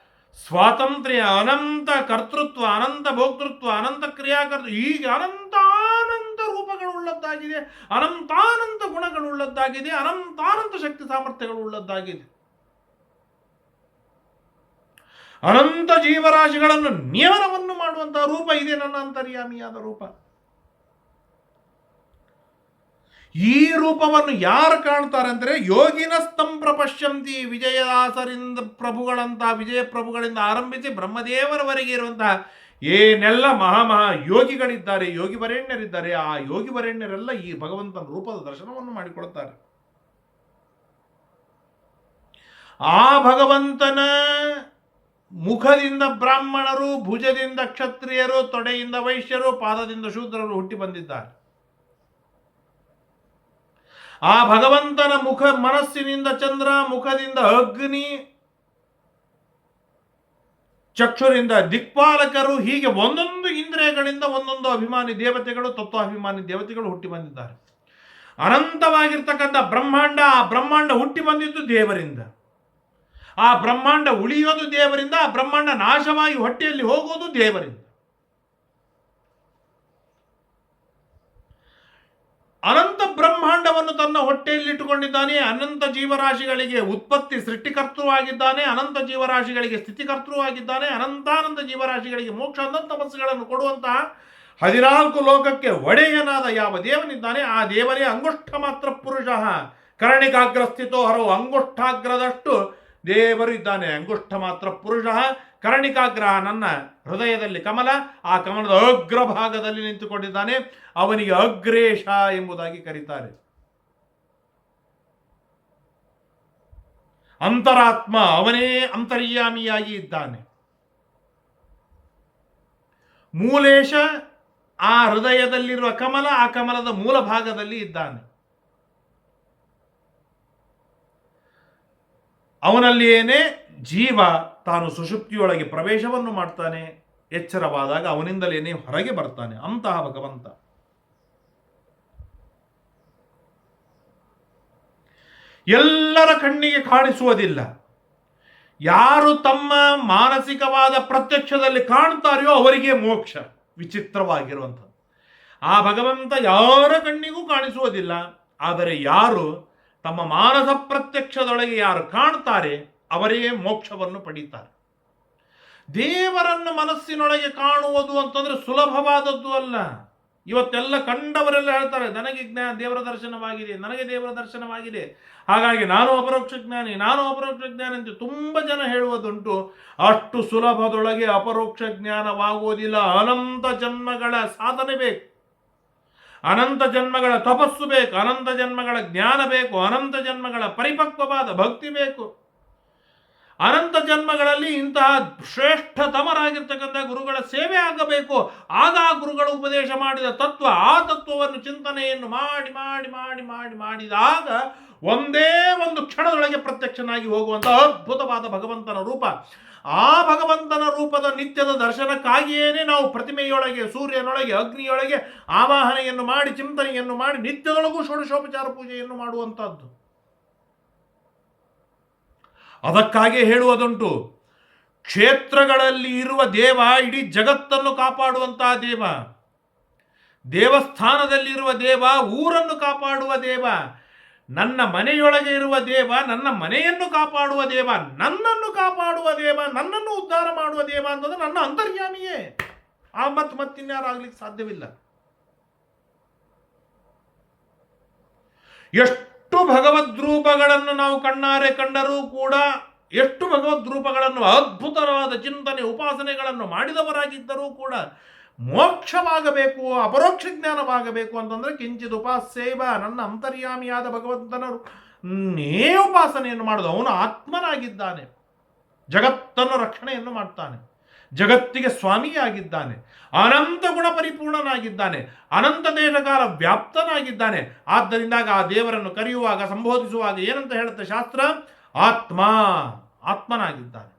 ಸ್ವಾತಂತ್ರ್ಯ, ಅನಂತ ಕರ್ತೃತ್ವ, ಅನಂತ ಭೋಕ್ತೃತ್ವ, ಅನಂತ ಕ್ರಿಯಾಕರ್ತೃ, ಹೀಗೆ ಅನಂತಾನಂತ ರೂಪಗಳುಳ್ಳದ್ದಾಗಿದೆ, ಅನಂತಾನಂತ ಗುಣಗಳುಳ್ಳದ್ದಾಗಿದೆ, ಅನಂತಾನಂತ ಶಕ್ತಿ ಸಾಮರ್ಥ್ಯಗಳುಳ್ಳದ್ದಾಗಿದೆ. ಅನಂತ ಜೀವರಾಶಿಗಳನ್ನು ನಿಯಮನವನ್ನು ಮಾಡುವಂತಹ ರೂಪ ಇದೆ ನನ್ನ ಅಂತರ್ಯಾಮಿಯಾದ ರೂಪ. ಈ ರೂಪವನ್ನು ಯಾರು ಕಾಣ್ತಾರೆ ಅಂದರೆ ಯೋಗಿನಸ್ತಂ ಪ್ರಪಶ್ಯಂತಿ. ವಿಜಯದಾಸರಿಂದ ಪ್ರಭುಗಳಂತಹ ವಿಜಯ ಪ್ರಭುಗಳಿಂದ ಆರಂಭಿಸಿ ಬ್ರಹ್ಮದೇವರವರೆಗೆ ಇರುವಂತಹ ಏನೆಲ್ಲ ಮಹಾ ಯೋಗಿಗಳಿದ್ದಾರೆ, ಯೋಗಿ ವರೇಣ್ಯರಿದ್ದಾರೆ, ಆ ಯೋಗಿ ವರೇಣ್ಯರೆಲ್ಲ ಈ ಭಗವಂತನ ರೂಪದ ದರ್ಶನವನ್ನು ಮಾಡಿಕೊಡುತ್ತಾರೆ. ಆ ಭಗವಂತನ ಮುಖದಿಂದ ಬ್ರಾಹ್ಮಣರು, ಭುಜದಿಂದ ಕ್ಷತ್ರಿಯರು, ತೊಡೆಯಿಂದ ವೈಶ್ಯರು, ಪಾದದಿಂದ ಶೂದ್ರರು ಹುಟ್ಟಿ ಬಂದಿದ್ದಾರೆ. ಆ ಭಗವಂತನ ಮನಸ್ಸಿನಿಂದ ಚಂದ್ರ, ಮುಖದಿಂದ ಅಗ್ನಿ, ಚಕ್ಷುರಿಂದ ದಿಕ್ಪಾಲಕರು, ಹೀಗೆ ಒಂದೊಂದು ಇಂದ್ರಿಯಗಳಿಂದ ಒಂದೊಂದು ಅಭಿಮಾನಿ ದೇವತೆಗಳು, ತತ್ವಾಭಿಮಾನಿ ದೇವತೆಗಳು ಹುಟ್ಟಿ ಬಂದಿದ್ದಾರೆ. ಅನಂತವಾಗಿರ್ತಕ್ಕಂಥ ಬ್ರಹ್ಮಾಂಡ, ಆ ಬ್ರಹ್ಮಾಂಡ ಹುಟ್ಟಿ ಬಂದಿದ್ದು ದೇವರಿಂದ, ಆ ಬ್ರಹ್ಮಾಂಡ ಉಳಿಯೋದು ದೇವರಿಂದ, ಆ ಬ್ರಹ್ಮಾಂಡ ನಾಶವಾಗಿ ಹೊಟ್ಟೆಯಲ್ಲಿ ಹೋಗುವುದು ದೇವರಿಂದ. ಅನಂತ ಬ್ರಹ್ಮಾಂಡವನ್ನು ತನ್ನ ಹೊಟ್ಟೆಯಲ್ಲಿಟ್ಟುಕೊಂಡಿದ್ದಾನೆ. ಅನಂತ ಜೀವರಾಶಿಗಳಿಗೆ ಉತ್ಪತ್ತಿ ಸೃಷ್ಟಿಕರ್ತೃವಾಗಿದ್ದಾನೆ, ಅನಂತ ಜೀವರಾಶಿಗಳಿಗೆ ಸ್ಥಿತಿಕರ್ತೃವಾಗಿದ್ದಾನೆ, ಅನಂತಾನಂತ ಜೀವರಾಶಿಗಳಿಗೆ ಮೋಕ್ಷ ತಪಸ್ಸುಗಳನ್ನು ಕೊಡುವಂತಹ 14 ಲೋಕಕ್ಕೆ ಒಡೆಯನಾದ ಯಾವ ದೇವನಿದ್ದಾನೆ ಆ ದೇವರೇ ಅಂಗುಷ್ಠ ಮಾತ್ರ ಪುರುಷ. ಕರ್ಣಿಕಾಗ್ರ ಸ್ಥಿತೋ ಹರೋ. ಅಂಗುಷ್ಠಾಗ್ರದಷ್ಟು ದೇವರು ಇದ್ದಾನೆ. ಅಂಗುಷ್ಠ ಮಾತ್ರ ಪುರುಷ. ಕರ್ಣಿಕಾಗ್ರ ನನ್ನ ಹೃದಯದಲ್ಲಿ ಕಮಲ, ಆ ಕಮಲದ ಅಗ್ರಭಾಗದಲ್ಲಿ ನಿಂತುಕೊಂಡಿದ್ದಾನೆ. ಅವನಿಗೆ ಅಗ್ರೇಶ ಎಂಬುದಾಗಿ ಕರೀತಾರೆ. ಅಂತರಾತ್ಮ, ಅವನೇ ಅಂತರ್ಯಾಮಿಯಾಗಿ ಇದ್ದಾನೆ. ಮೂಲೇಶ, ಆ ಹೃದಯದಲ್ಲಿರುವ ಕಮಲ, ಆ ಕಮಲದ ಮೂಲ ಭಾಗದಲ್ಲಿ ಇದ್ದಾನೆ. ಅವನಲ್ಲಿಯೇನೇ ಜೀವ ತಾನು ಸುಷುಪ್ತಿಯೊಳಗೆ ಪ್ರವೇಶವನ್ನು ಮಾಡ್ತಾನೆ. ಎಚ್ಚರವಾದಾಗ ಅವನಿಂದಲೇನೇ ಹೊರಗೆ ಬರ್ತಾನೆ. ಅಂತಹ ಭಗವಂತ ಎಲ್ಲರ ಕಣ್ಣಿಗೆ ಕಾಣಿಸುವುದಿಲ್ಲ. ಯಾರು ತಮ್ಮ ಮಾನಸಿಕವಾದ ಪ್ರತ್ಯಕ್ಷದಲ್ಲಿ ಕಾಣ್ತಾರೆಯೋ ಅವರಿಗೆ ಮೋಕ್ಷ. ವಿಚಿತ್ರವಾಗಿರುವಂಥದ್ದು. ಆ ಭಗವಂತ ಯಾರ ಕಣ್ಣಿಗೂ ಕಾಣಿಸುವುದಿಲ್ಲ. ಆದರೆ ಯಾರು ತಮ್ಮ ಮಾನಸ ಪ್ರತ್ಯಕ್ಷದೊಳಗೆ ಯಾರು ಕಾಣ್ತಾರೆ ಅವರೇ ಮೋಕ್ಷವನ್ನು ಪಡೀತಾರೆ. ದೇವರನ್ನು ಮನಸ್ಸಿನೊಳಗೆ ಕಾಣುವುದು ಅಂತಂದ್ರೆ ಸುಲಭವಾದದ್ದು ಅಲ್ಲ. ಇವತ್ತೆಲ್ಲ ಕಂಡವರೆಲ್ಲ ಹೇಳ್ತಾರೆ ನನಗೆ ದೇವರ ದರ್ಶನವಾಗಿದೆ, ನನಗೆ ದೇವರ ದರ್ಶನವಾಗಿದೆ, ಹಾಗಾಗಿ ನಾನು ಅಪರೋಕ್ಷ ಜ್ಞಾನಿ, ನಾನು ಅಪರೋಕ್ಷ ಜ್ಞಾನಿ ಅಂತ ತುಂಬ ಜನ ಹೇಳುವುದುಂಟು. ಅಷ್ಟು ಸುಲಭದೊಳಗೆ ಅಪರೋಕ್ಷ ಜ್ಞಾನವಾಗುವುದಿಲ್ಲ. ಅನಂತ ಜನ್ಮಗಳ ಸಾಧನೆ ಬೇಕು. ಅನಂತ ಜನ್ಮಗಳ ತಪಸ್ಸು ಬೇಕು, ಅನಂತ ಜನ್ಮಗಳ ಜ್ಞಾನ ಬೇಕು, ಅನಂತ ಜನ್ಮಗಳ ಪರಿಪಕ್ವವಾದ ಭಕ್ತಿ ಬೇಕು. ಅನಂತ ಜನ್ಮಗಳಲ್ಲಿ ಇಂತಹ ಶ್ರೇಷ್ಠತಮರಾಗಿರ್ತಕ್ಕಂಥ ಗುರುಗಳ ಸೇವೆ ಆಗಬೇಕು. ಆಗ ಆ ಗುರುಗಳು ಉಪದೇಶ ಮಾಡಿದ ತತ್ವ, ಆ ತತ್ವವನ್ನು ಚಿಂತನೆಯನ್ನು ಮಾಡಿ ಮಾಡಿ ಮಾಡಿ ಮಾಡಿ ಮಾಡಿದಾಗ ಒಂದೇ ಒಂದು ಕ್ಷಣದೊಳಗೆ ಪ್ರತ್ಯಕ್ಷನಾಗಿ ಹೋಗುವಂಥ ಅದ್ಭುತವಾದ ಭಗವಂತನ ರೂಪ. ಆ ಭಗವಂತನ ರೂಪದ ನಿತ್ಯದ ದರ್ಶನಕ್ಕಾಗಿಯೇನೆ ನಾವು ಪ್ರತಿಮೆಯೊಳಗೆ, ಸೂರ್ಯನೊಳಗೆ, ಅಗ್ನಿಯೊಳಗೆ ಆವಾಹನೆಯನ್ನು ಮಾಡಿ, ಚಿಂತನೆಯನ್ನು ಮಾಡಿ, ನಿತ್ಯದೊಳಗೂ ಷೋಡಶೋಪಚಾರ ಪೂಜೆಯನ್ನು ಮಾಡುವಂಥದ್ದು. ಅದಕ್ಕಾಗಿ ಹೇಳುವುದುಂಟು, ಕ್ಷೇತ್ರಗಳಲ್ಲಿ ಇರುವ ದೇವ ಇಡೀ ಜಗತ್ತನ್ನು ಕಾಪಾಡುವಂತಹ ದೇವ, ದೇವಸ್ಥಾನದಲ್ಲಿರುವ ದೇವ ಊರನ್ನು ಕಾಪಾಡುವ ದೇವ, ನನ್ನ ಮನೆಯೊಳಗೆ ಇರುವ ದೇವ ನನ್ನ ಮನೆಯನ್ನು ಕಾಪಾಡುವ ದೇವ, ನನ್ನನ್ನು ಕಾಪಾಡುವ ದೇವ, ನನ್ನನ್ನು ಉದ್ಧಾರ ಮಾಡುವ ದೇವ ಅಂತಂದ್ರೆ ನನ್ನ ಅಂತರ್ಯಾಮಿಯೇ. ಆ ಮತ್ತಿನ್ಯಾರಾಗ್ಲಿಕ್ಕೆ ಸಾಧ್ಯವಿಲ್ಲ. ಎಷ್ಟು ಭಗವದ್ರೂಪಗಳನ್ನು ನಾವು ಕಣ್ಣಾರೆ ಕಂಡರೂ ಕೂಡ, ಎಷ್ಟು ಭಗವದ್ರೂಪಗಳನ್ನು, ಅದ್ಭುತವಾದ ಚಿಂತನೆ ಉಪಾಸನೆಗಳನ್ನು ಮಾಡಿದವರಾಗಿದ್ದರೂ ಕೂಡ ಮೋಕ್ಷವಾಗಬೇಕು, ಅಪರೋಕ್ಷ ಜ್ಞಾನವಾಗಬೇಕು ಅಂತಂದ್ರೆ ಕಿಂಚಿತ್ ಉಪಾಸ್ಯೈವ, ನನ್ನ ಅಂತರ್ಯಾಮಿಯಾದ ಭಗವಂತನ ಉಪಾಸನೆಯನ್ನು ಮಾಡೋದು. ಅವನು ಆತ್ಮನಾಗಿದ್ದಾನೆ, ಜಗತ್ತನ್ನು ರಕ್ಷಣೆಯನ್ನು ಮಾಡ್ತಾನೆ, ಜಗತ್ತಿಗೆ ಸ್ವಾಮಿಯಾಗಿದ್ದಾನೆ, ಅನಂತ ಗುಣ ಪರಿಪೂರ್ಣನಾಗಿದ್ದಾನೆ, ಅನಂತ ದೇಶಕಾಲ ವ್ಯಾಪ್ತನಾಗಿದ್ದಾನೆ. ಆದ್ದರಿಂದಾಗ ಆ ದೇವರನ್ನು ಕರೆಯುವಾಗ, ಸಂಬೋಧಿಸುವಾಗ ಏನಂತ ಹೇಳುತ್ತೆ ಶಾಸ್ತ್ರ? ಆತ್ಮನಾಗಿದ್ದಾನೆ.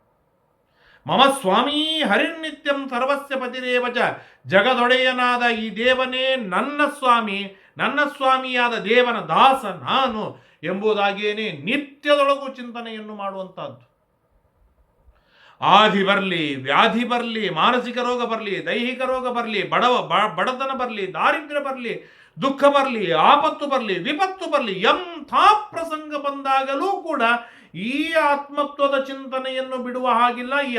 ಮಮ ಸ್ವಾಮೀ ಹರಿರ್ನಿತ್ಯಂ ಸರ್ವಸ್ಯ ಪತಿರೇವಚ, ಜಗದೊಡೆಯನಾದ ಈ ದೇವನೇ ನನ್ನ ಸ್ವಾಮಿ, ನನ್ನ ಸ್ವಾಮಿಯಾದ ದೇವನ ದಾಸ ನಾನು ಎಂಬುದಾಗಿಯೇನೆ ನಿತ್ಯದೊಳಗೂ ಚಿಂತನೆಯನ್ನು ಮಾಡುವಂತಹದ್ದು. ಆದಿ ಬರಲಿ, ವ್ಯಾಧಿ ಬರಲಿ, ಮಾನಸಿಕ ರೋಗ ಬರಲಿ, ದೈಹಿಕ ರೋಗ ಬರಲಿ, ಬಡತನ ಬರಲಿ, ದಾರಿದ್ರ್ಯ ಬರಲಿ, ದುಃಖ ಬರಲಿ, ಆಪತ್ತು ಬರಲಿ, ವಿಪತ್ತು ಬರಲಿ, ಎಂಥ ಪ್ರಸಂಗ ಬಂದಾಗಲೂ ಕೂಡ ಈ ಆತ್ಮತ್ವದ ಚಿಂತನೆಯನ್ನು ಬಿಡುವ ಹಾಗಿಲ್ಲ, ಈ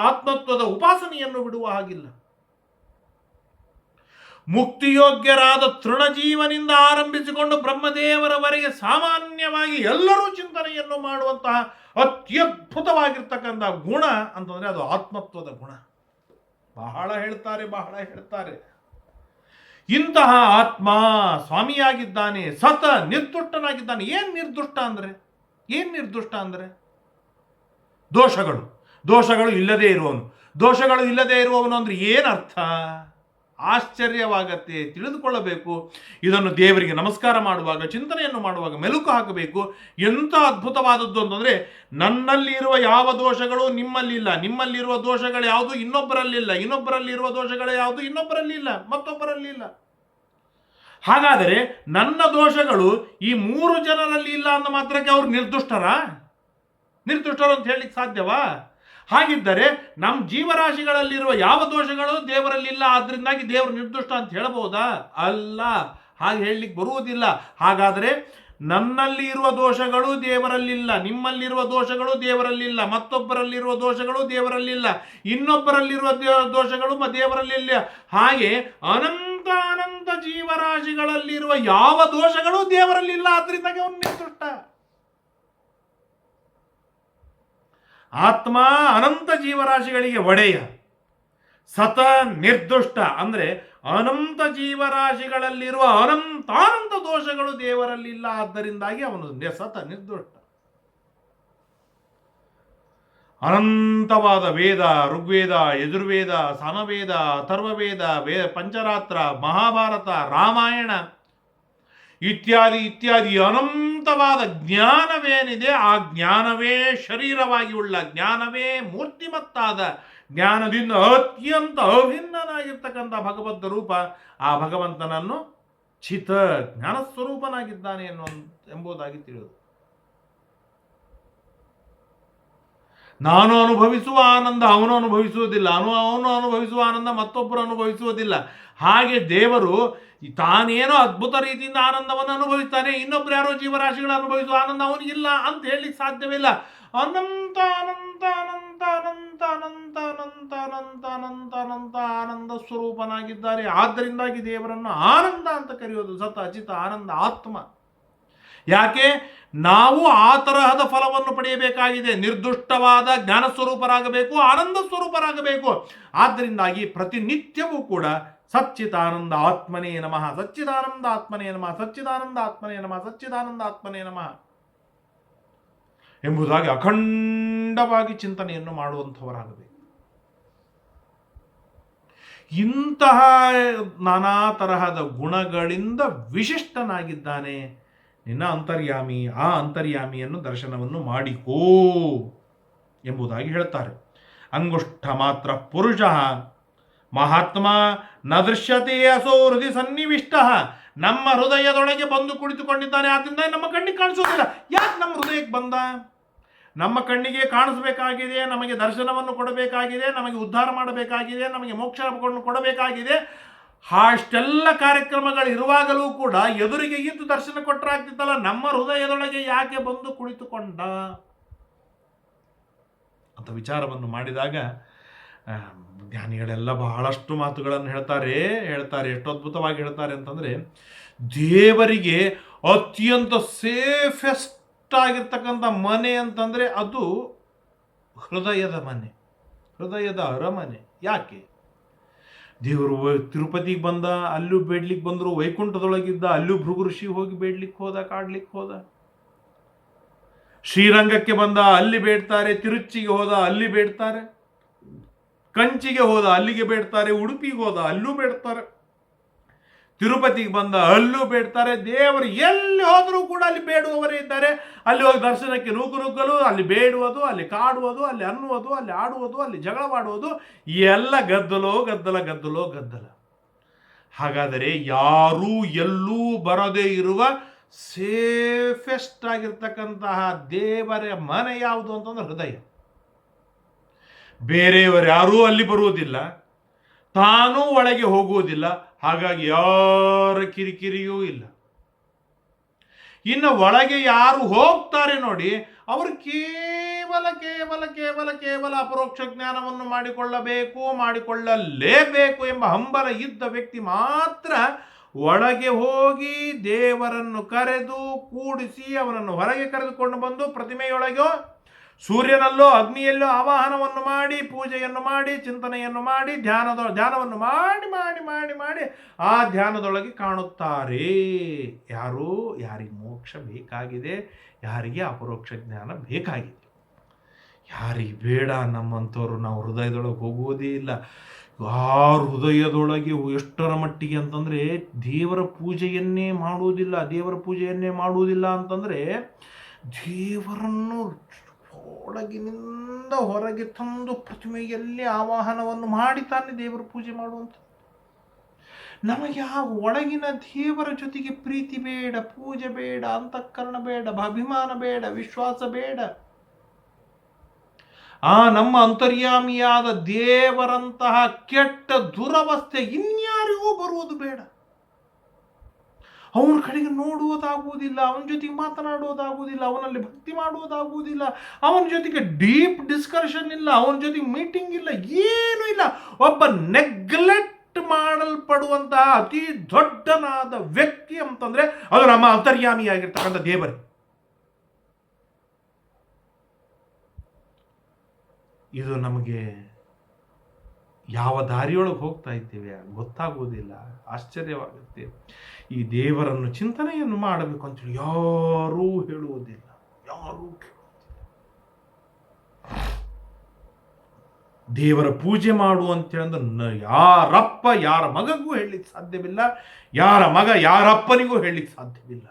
ಆತ್ಮತ್ವದ ಉಪಾಸನೆಯನ್ನು ಬಿಡುವ ಹಾಗಿಲ್ಲ. ಮುಕ್ತಿಯೋಗ್ಯರಾದ ತೃಣಜೀವನಿಂದ ಆರಂಭಿಸಿಕೊಂಡು ಬ್ರಹ್ಮದೇವರವರೆಗೆ ಸಾಮಾನ್ಯವಾಗಿ ಎಲ್ಲರೂ ಚಿಂತನೆಯನ್ನು ಮಾಡುವಂತಹ ಅತ್ಯದ್ಭುತವಾಗಿರ್ತಕ್ಕಂಥ ಗುಣ ಅಂತಂದ್ರೆ ಅದು ಆತ್ಮತ್ವದ ಗುಣ. ಬಹಳ ಹೇಳ್ತಾರೆ. ಇಂತಹ ಆತ್ಮ ಸ್ವಾಮಿಯಾಗಿದ್ದಾನೆ, ಸತ ನಿರ್ದುಷ್ಟನಾಗಿದ್ದಾನೆ. ಏನ್ ನಿರ್ದುಷ್ಟ ಅಂದ್ರೆ ದೋಷಗಳು ಇಲ್ಲದೇ ಇರುವವನು ಅಂದ್ರೆ ಏನರ್ಥ? ಆಶ್ಚರ್ಯವಾಗತ್ತೆ, ತಿಳಿದುಕೊಳ್ಳಬೇಕು. ಇದನ್ನು ದೇವರಿಗೆ ನಮಸ್ಕಾರ ಮಾಡುವಾಗ, ಚಿಂತನೆಯನ್ನು ಮಾಡುವಾಗ ಮೆಲುಕು ಹಾಕಬೇಕು. ಎಂಥ ಅದ್ಭುತವಾದದ್ದು ಅಂತಂದ್ರೆ, ನನ್ನಲ್ಲಿ ಇರುವ ಯಾವ ದೋಷಗಳು ನಿಮ್ಮಲ್ಲಿಲ್ಲ, ನಿಮ್ಮಲ್ಲಿರುವ ದೋಷಗಳು ಯಾವುದು ಇನ್ನೊಬ್ಬರಲ್ಲಿಲ್ಲ, ಇನ್ನೊಬ್ಬರಲ್ಲಿರುವ ದೋಷಗಳು ಯಾವುದು ಇನ್ನೊಬ್ಬರಲ್ಲಿಲ್ಲ, ಮತ್ತೊಬ್ಬರಲ್ಲಿಲ್ಲ. ಹಾಗಾದರೆ ನನ್ನ ದೋಷಗಳು ಈ 3 ಜನರಲ್ಲಿ ಇಲ್ಲ ಅಂದ ಮಾತ್ರಕ್ಕೆ ಅವ್ರು ನಿರ್ದುಷ್ಟರು ಅಂತ ಹೇಳಲಿಕ್ಕೆ ಸಾಧ್ಯವಾ? ಹಾಗಿದ್ದರೆ ನಮ್ಮ ಜೀವರಾಶಿಗಳಲ್ಲಿರುವ ಯಾವ ದೋಷಗಳು ದೇವರಲ್ಲಿಲ್ಲ, ಆದ್ರಿಂದಾಗಿ ದೇವರು ನಿರ್ದುಷ್ಟ ಅಂತ ಹೇಳಬಹುದಾ? ಅಲ್ಲ, ಹಾಗೆ ಹೇಳಲಿಕ್ಕೆ ಬರುವುದಿಲ್ಲ. ಹಾಗಾದರೆ ನನ್ನಲ್ಲಿ ಇರುವ ದೋಷಗಳು ದೇವರಲ್ಲಿಲ್ಲ, ನಿಮ್ಮಲ್ಲಿರುವ ದೋಷಗಳು ದೇವರಲ್ಲಿಲ್ಲ, ಮತ್ತೊಬ್ಬರಲ್ಲಿರುವ ದೋಷಗಳು ದೇವರಲ್ಲಿಲ್ಲ, ಇನ್ನೊಬ್ಬರಲ್ಲಿರುವ ದೋಷಗಳು ದೇವರಲ್ಲಿಲ್ಲ. ಹಾಗೆ ಅನಂತ ಜೀವರಾಶಿಗಳಲ್ಲಿರುವ ಯಾವ ದೋಷಗಳು ದೇವರಲ್ಲಿಲ್ಲ, ಆದ್ರಿಂದಾಗಿ ಅವನು ನಿರ್ದುಷ್ಟ. ಆತ್ಮ ಅನಂತ ಜೀವರಾಶಿಗಳಿಗೆ ಒಡೆಯ, ಸತ ನಿರ್ದುಷ್ಟ ಅಂದ್ರೆ ಅನಂತ ಜೀವರಾಶಿಗಳಲ್ಲಿರುವ ಅನಂತ ದೋಷಗಳು ದೇವರಲ್ಲಿಲ್ಲ, ಆದ್ದರಿಂದಾಗಿ ಅವನು ಸತ ನಿರ್ದುಷ್ಟ. ಅನಂತವಾದ ವೇದ, ಋಗ್ವೇದ, ಯಜುರ್ವೇದ, ಸಾಮವೇದ, ಅಥರ್ವವೇದ, ಪಂಚರಾತ್ರ, ಮಹಾಭಾರತ, ರಾಮಾಯಣ ಇತ್ಯಾದಿ ಅನಂತವಾದ ಜ್ಞಾನವೇನಿದೆ, ಆ ಜ್ಞಾನವೇ ಶರೀರವಾಗಿ ಉಳ್ಳ, ಜ್ಞಾನವೇ ಮೂರ್ತಿಮತ್ತಾದ, ಜ್ಞಾನದಿಂದ ಅತ್ಯಂತ ಅಭಿನ್ನನಾಗಿರ್ತಕ್ಕಂಥ ಭಗವದ್ ರೂಪ. ಆ ಭಗವಂತನನ್ನು ಚಿತ ಜ್ಞಾನಸ್ವರೂಪನಾಗಿದ್ದಾನೆ ಎಂಬುದಾಗಿ ತಿಳಿಯುವುದು. ನಾನು ಅನುಭವಿಸುವ ಆನಂದ ಅವನು ಅನುಭವಿಸುವುದಿಲ್ಲ, ಅವನು ಅನುಭವಿಸುವ ಆನಂದ ಮತ್ತೊಬ್ಬರು ಅನುಭವಿಸುವುದಿಲ್ಲ. ಹಾಗೆ ದೇವರು ತಾನೇನೋ ಅದ್ಭುತ ರೀತಿಯಿಂದ ಆನಂದವನ್ನು ಅನುಭವಿಸ್ತಾನೆ, ಇನ್ನೊಬ್ರು ಯಾರೋ ಜೀವರಾಶಿಗಳು ಅನುಭವಿಸುವ ಆನಂದ ಅವನಿಗಿಲ್ಲ ಅಂತ ಹೇಳಲಿಕ್ಕೆ ಸಾಧ್ಯವಿಲ್ಲ. ಅನಂತ ಅನಂತ ಅನಂತ ಅನಂತ ಅನಂತ ಅನಂತ ಅನಂತ ಅನಂತ ಅನಂತ ಆನಂದ ಸ್ವರೂಪನಾಗಿದ್ದಾರೆ. ಆದ್ದರಿಂದಾಗಿ ದೇವರನ್ನು ಆನಂದ ಅಂತ ಕರೆಯೋದು. ಸತ ಅಚಿತ ಆನಂದ ಆತ್ಮ. ಯಾಕೆ? ನಾವು ಆ ತರಹದ ಫಲವನ್ನು ಪಡೆಯಬೇಕಾಗಿದೆ. ನಿರ್ದುಷ್ಟವಾದ ಜ್ಞಾನ ಸ್ವರೂಪರಾಗಬೇಕು, ಆನಂದ ಸ್ವರೂಪರಾಗಬೇಕು. ಆದ್ದರಿಂದಾಗಿ ಪ್ರತಿನಿತ್ಯವೂ ಕೂಡ ಸಚ್ಚಿದಾನಂದ ಆತ್ಮನೇ ನಮಃ, ಸಚ್ಚಿದಾನಂದ ಆತ್ಮನೇ ನಮಃ, ಸಚ್ಚಿದಾನಂದ ಆತ್ಮನೇ ನಮಃ, ಸಚ್ಚಿದಾನಂದ ಆತ್ಮನೇ ನಮಃ ಎಂಬುದಾಗಿ ಅಖಂಡವಾಗಿ ಚಿಂತನೆಯನ್ನು ಮಾಡುವಂಥವರಾಗಬೇಕು. ಇಂತಹ ನಾನಾ ತರಹದ ಗುಣಗಳಿಂದ ವಿಶಿಷ್ಟನಾಗಿದ್ದಾನೆ ನಿನ್ನ ಅಂತರ್ಯಾಮಿ. ಆ ಅಂತರ್ಯಾಮಿಯನ್ನು ದರ್ಶನವನ್ನು ಮಾಡಿಕೋ ಎಂಬುದಾಗಿ ಹೇಳ್ತಾರೆ. ಅಂಗುಷ್ಠ ಮಾತ್ರ ಪುರುಷ ಮಹಾತ್ಮ ನ ದೃಶ್ಯತೆ ಅಸೋ ಹೃದಯ ಸನ್ನಿವಿಷ್ಟ. ನಮ್ಮ ಹೃದಯದೊಳಗೆ ಬಂದು ಕುಳಿತುಕೊಂಡಿದ್ದಾನೆ, ಆದ್ರಿಂದ ನಮ್ಮ ಕಣ್ಣಿಗೆ ಕಾಣಿಸೋದಿಲ್ಲ. ಯಾಕೆ ನಮ್ಮ ಹೃದಯಕ್ಕೆ ಬಂದ? ನಮ್ಮ ಕಣ್ಣಿಗೆ ಕಾಣಿಸಬೇಕಾಗಿದೆ, ನಮಗೆ ದರ್ಶನವನ್ನು ಕೊಡಬೇಕಾಗಿದೆ, ನಮಗೆ ಉದ್ಧಾರ ಮಾಡಬೇಕಾಗಿದೆ, ನಮಗೆ ಮೋಕ್ಷವನ್ನು ಕೊಡಬೇಕಾಗಿದೆ. ಅಷ್ಟೆಲ್ಲ ಕಾರ್ಯಕ್ರಮಗಳು ಇರುವಾಗಲೂ ಕೂಡ ಎದುರಿಗೆ ಇದ್ದು ದರ್ಶನ ಕೊಟ್ಟರಾಗ್ತಿತ್ತಲ್ಲ, ನಮ್ಮ ಹೃದಯದೊಳಗೆ ಯಾಕೆ ಬಂದು ಕುಳಿತುಕೊಂಡ ಅಂತ ವಿಚಾರವನ್ನು ಮಾಡಿದಾಗ ಜ್ಞಾನಿಗಳೆಲ್ಲ ಬಹಳಷ್ಟು ಮಾತುಗಳನ್ನು ಹೇಳ್ತಾರೆ. ಎಷ್ಟು ಅದ್ಭುತವಾಗಿ ಹೇಳ್ತಾರೆ ಅಂತಂದರೆ, ದೇವರಿಗೆ ಅತ್ಯಂತ ಸೇಫೆಸ್ಟ್ ಆಗಿರ್ತಕ್ಕಂಥ ಮನೆ ಅಂತಂದರೆ ಅದು ಹೃದಯದ ಮನೆ, ಹೃದಯದ ಅರಮನೆ. ಯಾಕೆ? ದೇವರು ತಿರುಪತಿಗೆ ಬಂದ, ಅಲ್ಲೂ ಬೇಡ್ಲಿಕ್ಕೆ ಬಂದರು. ವೈಕುಂಠದೊಳಗಿದ್ದ, ಅಲ್ಲೂ ಭೃಗು ಋಷಿ ಹೋಗಿ ಬೇಡ್ಲಿಕ್ಕೆ ಹೋದ, ಕಾಡ್ಲಿಕ್ಕೆ ಹೋದ. ಶ್ರೀರಂಗಕ್ಕೆ ಬಂದ, ಅಲ್ಲಿ ಬೇಡ್ತಾರೆ. ತಿರುಚಿಗೆ ಹೋದ, ಅಲ್ಲಿ ಬೇಡ್ತಾರೆ. ಕಂಚಿಗೆ ಹೋದ, ಅಲ್ಲಿಗೆ ಬೇಡ್ತಾರೆ. ಉಡುಪಿಗೆ ಹೋದ, ಅಲ್ಲೂ ಬೇಡ್ತಾರೆ. ತಿರುಪತಿಗೆ ಬಂದ, ಅಲ್ಲೂ ಬೇಡ್ತಾರೆ. ದೇವರು ಎಲ್ಲಿ ಹೋದರೂ ಕೂಡ ಅಲ್ಲಿ ಬೇಡುವವರೇ ಇದ್ದಾರೆ. ಅಲ್ಲಿ ಹೋಗಿ ದರ್ಶನಕ್ಕೆ ನುಗ್ಗಲು, ಅಲ್ಲಿ ಬೇಡುವುದು, ಅಲ್ಲಿ ಕಾಡುವುದು, ಅಲ್ಲಿ ಅನ್ನುವುದು, ಅಲ್ಲಿ ಆಡುವುದು, ಅಲ್ಲಿ ಜಗಳವಾಡುವುದು, ಎಲ್ಲ ಗದ್ದಲ. ಹಾಗಾದರೆ ಯಾರೂ ಎಲ್ಲೂ ಬರದೇ ಇರುವ ಸೇಫೆಸ್ಟ್ ಆಗಿರ್ತಕ್ಕಂತಹ ದೇವರ ಮನೆ ಯಾವುದು ಅಂತಂದ್ರೆ ಹೃದಯ. ಬೇರೆಯವರು ಯಾರೂ ಅಲ್ಲಿ ಬರುವುದಿಲ್ಲ, ತಾನೂ ಒಳಗೆ ಹೋಗುವುದಿಲ್ಲ. ಹಾಗಾಗಿ ಯಾರ ಕಿರಿಕಿರಿಯೂ ಇಲ್ಲ. ಇನ್ನು ಒಳಗೆ ಯಾರು ಹೋಗ್ತಾರೆ ನೋಡಿ, ಅವರು ಕೇವಲ ಅಪರೋಕ್ಷ ಜ್ಞಾನವನ್ನು ಮಾಡಿಕೊಳ್ಳಲೇಬೇಕು ಎಂಬ ಹಂಬಲ ಇದ್ದ ವ್ಯಕ್ತಿ ಮಾತ್ರ ಒಳಗೆ ಹೋಗಿ ದೇವರನ್ನು ಕರೆದು ಕೂಡಿಸಿ ಅವನನ್ನು ಹೊರಗೆ ಕರೆದುಕೊಂಡು ಬಂದು ಪ್ರತಿಮೆಯೊಳಗೋ ಸೂರ್ಯನಲ್ಲೋ ಅಗ್ನಿಯಲ್ಲೋ ಆವಾಹನವನ್ನು ಮಾಡಿ, ಪೂಜೆಯನ್ನು ಮಾಡಿ, ಚಿಂತನೆಯನ್ನು ಮಾಡಿ, ಧ್ಯಾನವನ್ನು ಮಾಡಿ ಆ ಧ್ಯಾನದೊಳಗೆ ಕಾಣುತ್ತಾರೆ. ಯಾರಿಗೆ ಮೋಕ್ಷ ಬೇಕಾಗಿದೆ, ಯಾರಿಗೆ ಅಪರೋಕ್ಷ ಜ್ಞಾನ ಬೇಕಾಗಿದೆ. ಯಾರಿಗೆ ಬೇಡ ನಮ್ಮಂಥವ್ರು ನಾವು ಹೃದಯದೊಳಗೆ ಹೋಗುವುದೇ ಇಲ್ಲ. ಆ ಹೃದಯದೊಳಗೆ ಎಷ್ಟರ ಮಟ್ಟಿಗೆ ಅಂತಂದರೆ ದೇವರ ಪೂಜೆಯನ್ನೇ ಮಾಡುವುದಿಲ್ಲ ಅಂತಂದರೆ ದೇವರನ್ನು ಒಳಗಿನಿಂದ ಹೊರಗೆ ತಂದು ಪ್ರತಿಮೆಯಲ್ಲಿ ಆವಾಹನವನ್ನು ಮಾಡಿ ತಾನೇ ದೇವರ ಪೂಜೆ ಮಾಡುವಂಥ. ನಮಗೆ ಆ ಒಳಗಿನ ದೇವರ ಜೊತೆಗೆ ಪ್ರೀತಿ ಬೇಡ, ಪೂಜೆ ಬೇಡ, ಅಂತಃಕರಣ ಬೇಡ, ಅಭಿಮಾನ ಬೇಡ, ವಿಶ್ವಾಸ ಬೇಡ. ಆ ನಮ್ಮ ಅಂತರ್ಯಾಮಿಯಾದ ದೇವರಂತಹ ಕೆಟ್ಟ ದುರವಸ್ಥೆ ಇನ್ಯಾರಿಗೂ ಬರುವುದು ಬೇಡ. ಅವನ ಕಡೆಗೆ ನೋಡುವುದಾಗುವುದಿಲ್ಲ, ಅವನ ಜೊತೆಗೆ ಮಾತನಾಡುವುದಾಗುವುದಿಲ್ಲ, ಅವನಲ್ಲಿ ಭಕ್ತಿ ಮಾಡುವುದಾಗುವುದಿಲ್ಲ, ಅವನ ಜೊತೆಗೆ ಡೀಪ್ ಡಿಸ್ಕಷನ್ ಇಲ್ಲ, ಅವನ ಜೊತೆಗೆ ಮೀಟಿಂಗ್ ಇಲ್ಲ, ಏನೂ ಇಲ್ಲ. ಒಬ್ಬ ನೆಗ್ಲೆಕ್ಟ್ ಮಾಡಲ್ಪಡುವಂತಹ ಅತಿ ದೊಡ್ಡನಾದ ವ್ಯಕ್ತಿ ಅಂತಂದ್ರೆ ಅದು ನಮ್ಮ ಅಂತರ್ಯಾಮಿಯಾಗಿರ್ತಕ್ಕಂಥ ದೇವರೇ. ಇದು ನಮಗೆ ಯಾವ ದಾರಿಯೊಳಗೆ ಹೋಗ್ತಾ ಇದ್ದೇವೆ ಗೊತ್ತಾಗುವುದಿಲ್ಲ. ಆಶ್ಚರ್ಯವಾಗುತ್ತೆ. ಈ ದೇವರನ್ನು ಚಿಂತನೆಯನ್ನು ಮಾಡಬೇಕು ಅಂತೇಳಿ ಯಾರೂ ಹೇಳುವುದಿಲ್ಲ, ಯಾರೂ ಕೇಳುವುದಿಲ್ಲ. ದೇವರ ಪೂಜೆ ಮಾಡು ಅಂತೇಳಂದ್ರೆ ಯಾರ ಮಗಗೂ ಹೇಳಲಿಕ್ಕೆ ಸಾಧ್ಯವಿಲ್ಲ, ಯಾರ ಮಗ ಯಾರಪ್ಪನಿಗೂ ಹೇಳಲಿಕ್ಕೆ ಸಾಧ್ಯವಿಲ್ಲ.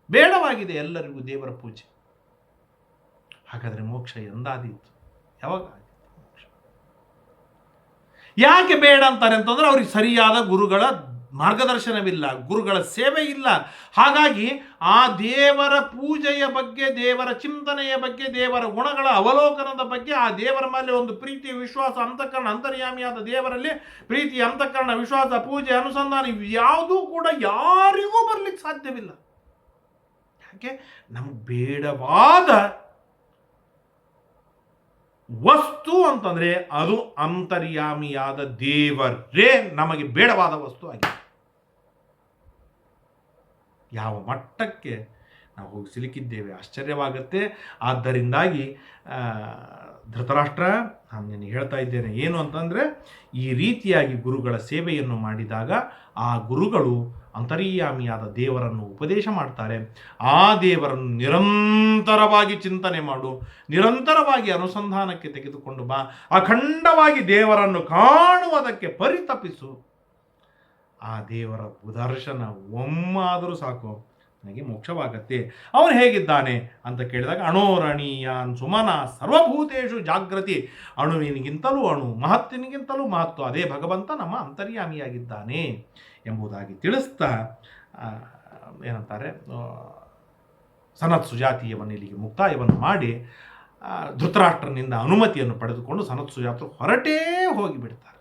ಬೇಡವಾಗಿದೆ ಎಲ್ಲರಿಗೂ ದೇವರ ಪೂಜೆ. ಹಾಗಾದರೆ ಮೋಕ್ಷ ಎಂದಾದೀತು? ಯಾವಾಗ ಮೋಕ್ಷ? ಯಾಕೆ ಬೇಡ ಅಂತಾರೆ ಅಂತಂದ್ರೆ ಅವ್ರಿಗೆ ಸರಿಯಾದ ಗುರುಗಳ ಮಾರ್ಗದರ್ಶನವಿಲ್ಲ, ಗುರುಗಳ ಸೇವೆ ಇಲ್ಲ. ಹಾಗಾಗಿ ಆ ದೇವರ ಪೂಜೆಯ ಬಗ್ಗೆ, ದೇವರ ಚಿಂತನೆಯ ಬಗ್ಗೆ, ದೇವರ ಗುಣಗಳ ಅವಲೋಕನದ ಬಗ್ಗೆ, ಆ ದೇವರ ಮೇಲೆ ಒಂದು ಪ್ರೀತಿ, ವಿಶ್ವಾಸ, ಅಂತಃಕರಣ, ಅಂತರ್ಯಾಮಿಯಾದ ದೇವರಲ್ಲಿ ಪ್ರೀತಿ, ಅಂತಃಕರಣ, ವಿಶ್ವಾಸ, ಪೂಜೆ, ಅನುಸಂಧಾನ ಯಾವುದೂ ಕೂಡ ಯಾರಿಗೂ ಬರಲಿಕ್ಕೆ ಸಾಧ್ಯವಿಲ್ಲ. ಯಾಕೆ? ನಮ್ಗೆ ಬೇಡವಾದ ವಸ್ತು ಅಂತಂದ್ರೆ ಅದು ಅಂತರ್ಯಾಮಿಯಾದ ದೇವರೇ ನಮಗೆ ಬೇಡವಾದ ವಸ್ತು ಆಗಿದೆ. ಯಾವ ಮಟ್ಟಕ್ಕೆ ನಾವು ಹೋಗಿ ಸಿಲುಕಿದ್ದೇವೆ, ಆಶ್ಚರ್ಯವಾಗುತ್ತೆ. ಆದ್ದರಿಂದಾಗಿ ಧೃತರಾಷ್ಟ್ರ, ನಾನು ನಿನಗೆ ಹೇಳ್ತಾ ಇದ್ದೇನೆ ಏನು ಅಂತಂದರೆ, ಈ ರೀತಿಯಾಗಿ ಗುರುಗಳ ಸೇವೆಯನ್ನು ಮಾಡಿದಾಗ ಆ ಗುರುಗಳು ಅಂತರ್ಯಾಮಿಯಾದ ದೇವರನ್ನು ಉಪದೇಶ ಮಾಡ್ತಾರೆ. ಆ ದೇವರನ್ನು ನಿರಂತರವಾಗಿ ಚಿಂತನೆ ಮಾಡು, ನಿರಂತರವಾಗಿ ಅನುಸಂಧಾನಕ್ಕೆ ತೆಗೆದುಕೊಂಡು ಬಾ, ಅಖಂಡವಾಗಿ ದೇವರನ್ನು ಕಾಣುವುದಕ್ಕೆ ಪರಿತಪಿಸು. ಆ ದೇವರ ದರ್ಶನ ಒಮ್ಮಾದರೂ ಸಾಕು, ನನಗೆ ಮೋಕ್ಷವಾಗತ್ತೆ. ಅವನು ಹೇಗಿದ್ದಾನೆ ಅಂತ ಕೇಳಿದಾಗ, ಅಣೋರಣೀಯಾನ್ ಸುಮನ ಸರ್ವಭೂತೇಷು ಜಾಗೃತಿ. ಅಣುವಿನಿಗಿಂತಲೂ ಅಣು, ಮಹತ್ತಿನಿಗಿಂತಲೂ ಮಹತ್ವ, ಅದೇ ಭಗವಂತ ನಮ್ಮ ಅಂತರ್ಯಾಮಿಯಾಗಿದ್ದಾನೆ ಎಂಬುದಾಗಿ ತಿಳಿಸ್ತಾ ಏನಂತಾರೆ, ಸನತ್ ಸುಜಾತಿಯವನ್ನು ಇಲ್ಲಿಗೆ ಮುಕ್ತಾಯವನ್ನು ಮಾಡಿ ಧೃತರಾಷ್ಟ್ರನಿಂದ ಅನುಮತಿಯನ್ನು ಪಡೆದುಕೊಂಡು ಸನತ್ ಸುಜಾತರು ಹೊರಟೇ ಹೋಗಿಬಿಡ್ತಾರೆ.